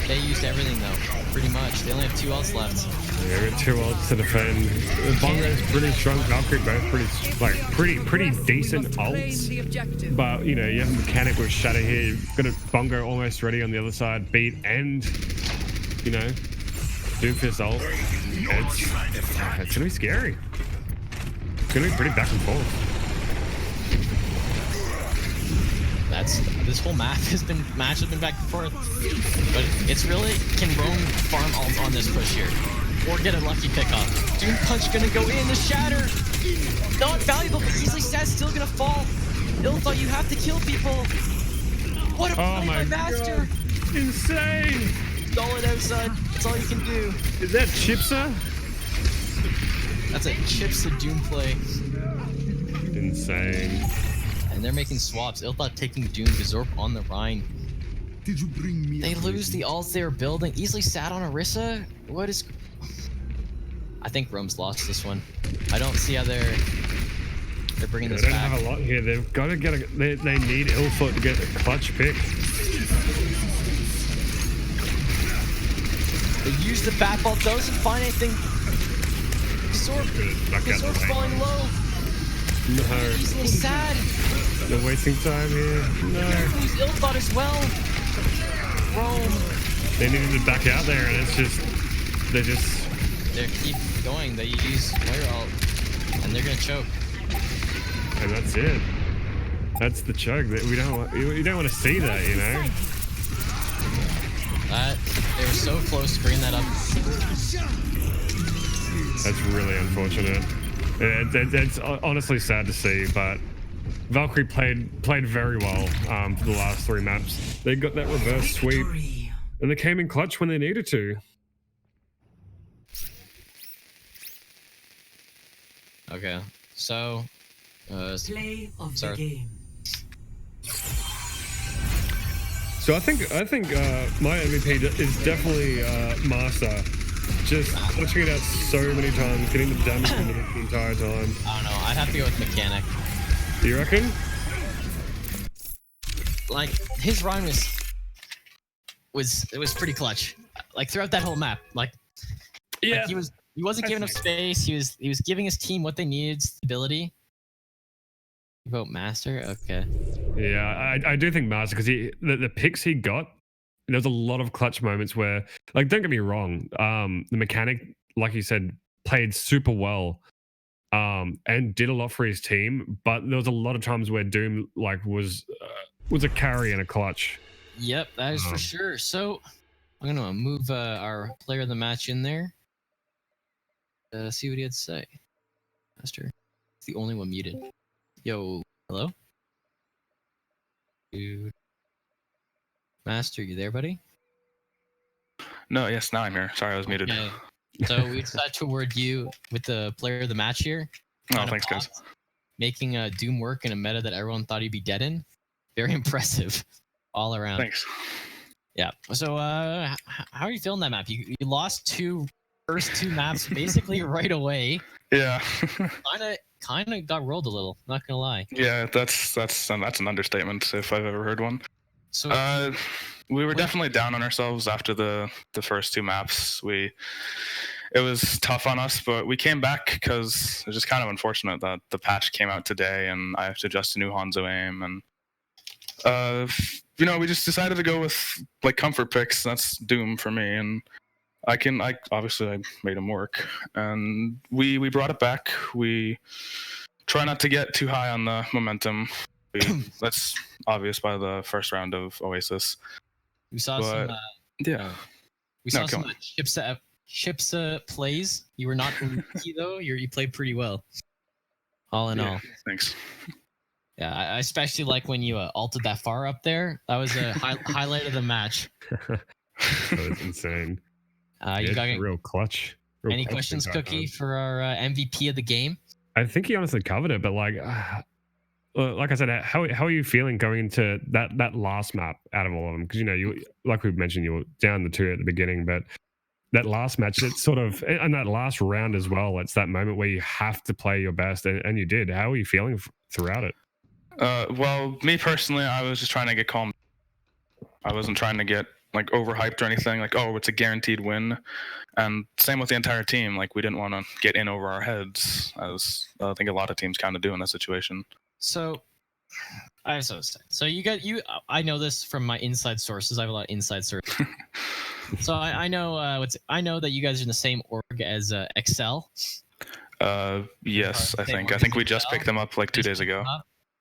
They used everything though, pretty much. They only have 2 ults left. Yeah, we got 2 ults to defend. Bongo's pretty strong. Valkyrie both pretty decent ults. But you know, you have a mechanic with Shadow here. You've got a Bongo almost ready on the other side. Beat and you know, Doomfist ult. It's gonna be scary. It's gonna be pretty back and forth. This whole match has been back and forth, but it's really, can Rome farm ult on this push here or get a lucky pick off? Doom punch gonna go in, the shatter not valuable, but easily Sad's still gonna fall. Ilfa, you have to kill people. What a play by Master! God. Insane! Stall it outside, that's all you can do. Is that Chipsa? That's a Chipsa Doom play. Insane. And they're making swaps. Ilthot taking Doom, Gazorp on the Rhine. Did you bring me? They lose the ults they were building. Easily sat on Orisa? What is... I think Rome's lost this one. I don't see how they're bringing this back. They don't have a lot here. They've got to get a... They need Ilfot to get a clutch pick. They use the bat ball, doesn't find anything. Gazorp's falling low. No. Easily sad. They're wasting time here. No. Use Ilfot as well. Rome. They needed to back out there, and it's just... They keep going. They use Flare ult, and they're gonna choke. And that's it. That's the choke. That we don't want. You don't want to see that, you know. They were so close to bringing that up. That's really unfortunate. It's honestly sad to see, but Valkyrie played very well for the last 3 maps. They got that reverse sweep, and they came in clutch when they needed to. Okay, so Play of the game. So I think my MVP is definitely Master. Just clutching it out so many times, getting the damage in the entire time. I don't know. I'd have to go with Mechanic. You reckon? Like his run was pretty clutch. Like throughout that whole map. Like he wasn't giving up space. He was giving his team what they needed, stability. You vote Master? Okay. Yeah, I do think Master, because the picks he got, there's a lot of clutch moments where, like, don't get me wrong, the mechanic, like you said, played super well, and did a lot for his team, but there was a lot of times where Doom was a carry and a clutch. Yep, that is for sure. So I'm gonna move our player of the match in there. See what he had to say. Master, it's the only one muted. Yo, hello? Dude. Master, you there, buddy? No, yes, now I'm here. Sorry, I was muted. Okay. So we decided to award you with the player of the match here. Oh, thanks, guys. Making Doom work in a meta that everyone thought he'd be dead in. Very impressive all around. Thanks. Yeah. So how are you feeling that map? You lost first two maps basically right away. Yeah. kind of got rolled a little, not gonna lie. Yeah, that's an understatement if I've ever heard one. So we were definitely down on ourselves after the first 2 maps. It was tough on us, but we came back because it was just kind of unfortunate that the patch came out today and I have to adjust to new Hanzo aim, and we just decided to go with like comfort picks. That's Doom for me, and I obviously made him work, and we brought it back. We try not to get too high on the momentum. That's obvious by the first round of Oasis. We saw some. We saw some Chipsa plays. You were not rookie though. You played pretty well. All in all. Thanks. Yeah, I especially like when you ulted that far up there. That was a highlight of the match. That was insane. You got a real clutch. Any questions, Cookie, for our MVP of the game? I think he honestly covered it, but like I said, how are you feeling going into that last map out of all of them? Because you like we mentioned, you were down the 2 at the beginning, but that last match, it's sort of, and that last round as well, it's that moment where you have to play your best, and you did. How are you feeling throughout it? Well, me personally, I was just trying to get calm. I wasn't trying to get like overhyped or anything. Like, oh, it's a guaranteed win. And same with the entire team. Like, we didn't want to get in over our heads, as I think a lot of teams kind of do in that situation. So, I have so to say. So I know this from my inside sources. I have a lot of inside sources. So I know I know that you guys are in the same org as Excel. Yes, I think we just picked them up like 2 days ago.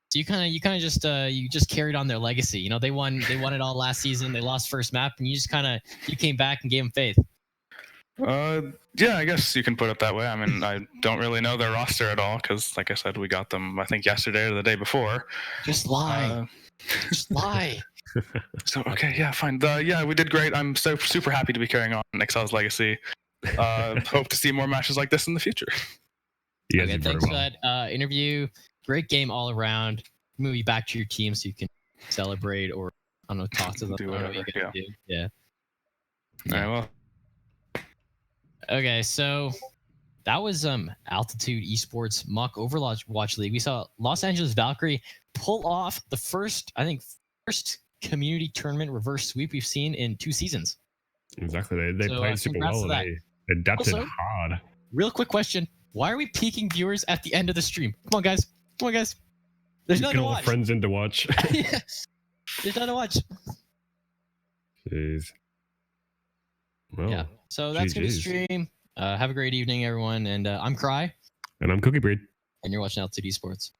So you kind of just carried on their legacy. You know, they won it all last season. They lost first map, and you just you came back and gave them faith. Yeah, I guess you can put it that way. I mean, I don't really know their roster at all because, like I said, we got them, I think, yesterday or the day before. Just lie. Just lie. So, okay, yeah, fine. Yeah, we did great. I'm so super happy to be carrying on Excel's legacy. Hope to see more matches like this in the future. Okay, thanks for that interview. Great game all around. Move you back to your team so you can celebrate or, I don't know, talk to them. Do whatever, Yeah. Yeah, well. Okay, so that was Altitude Esports Mock Overwatch League. We saw Los Angeles Valkyrie pull off the first community tournament reverse sweep we've seen in 2 seasons. Exactly. They played super well. They adapted hard. Real quick question. Why are we peaking viewers at the end of the stream? Come on, guys. There's nothing to watch. Friends in to watch. Yeah. There's nothing to watch. Jeez. Well, yeah. So that's going to be the stream. Have a great evening, everyone. And I'm Cry. And I'm Cookie Breed. And you're watching Altitude Esports.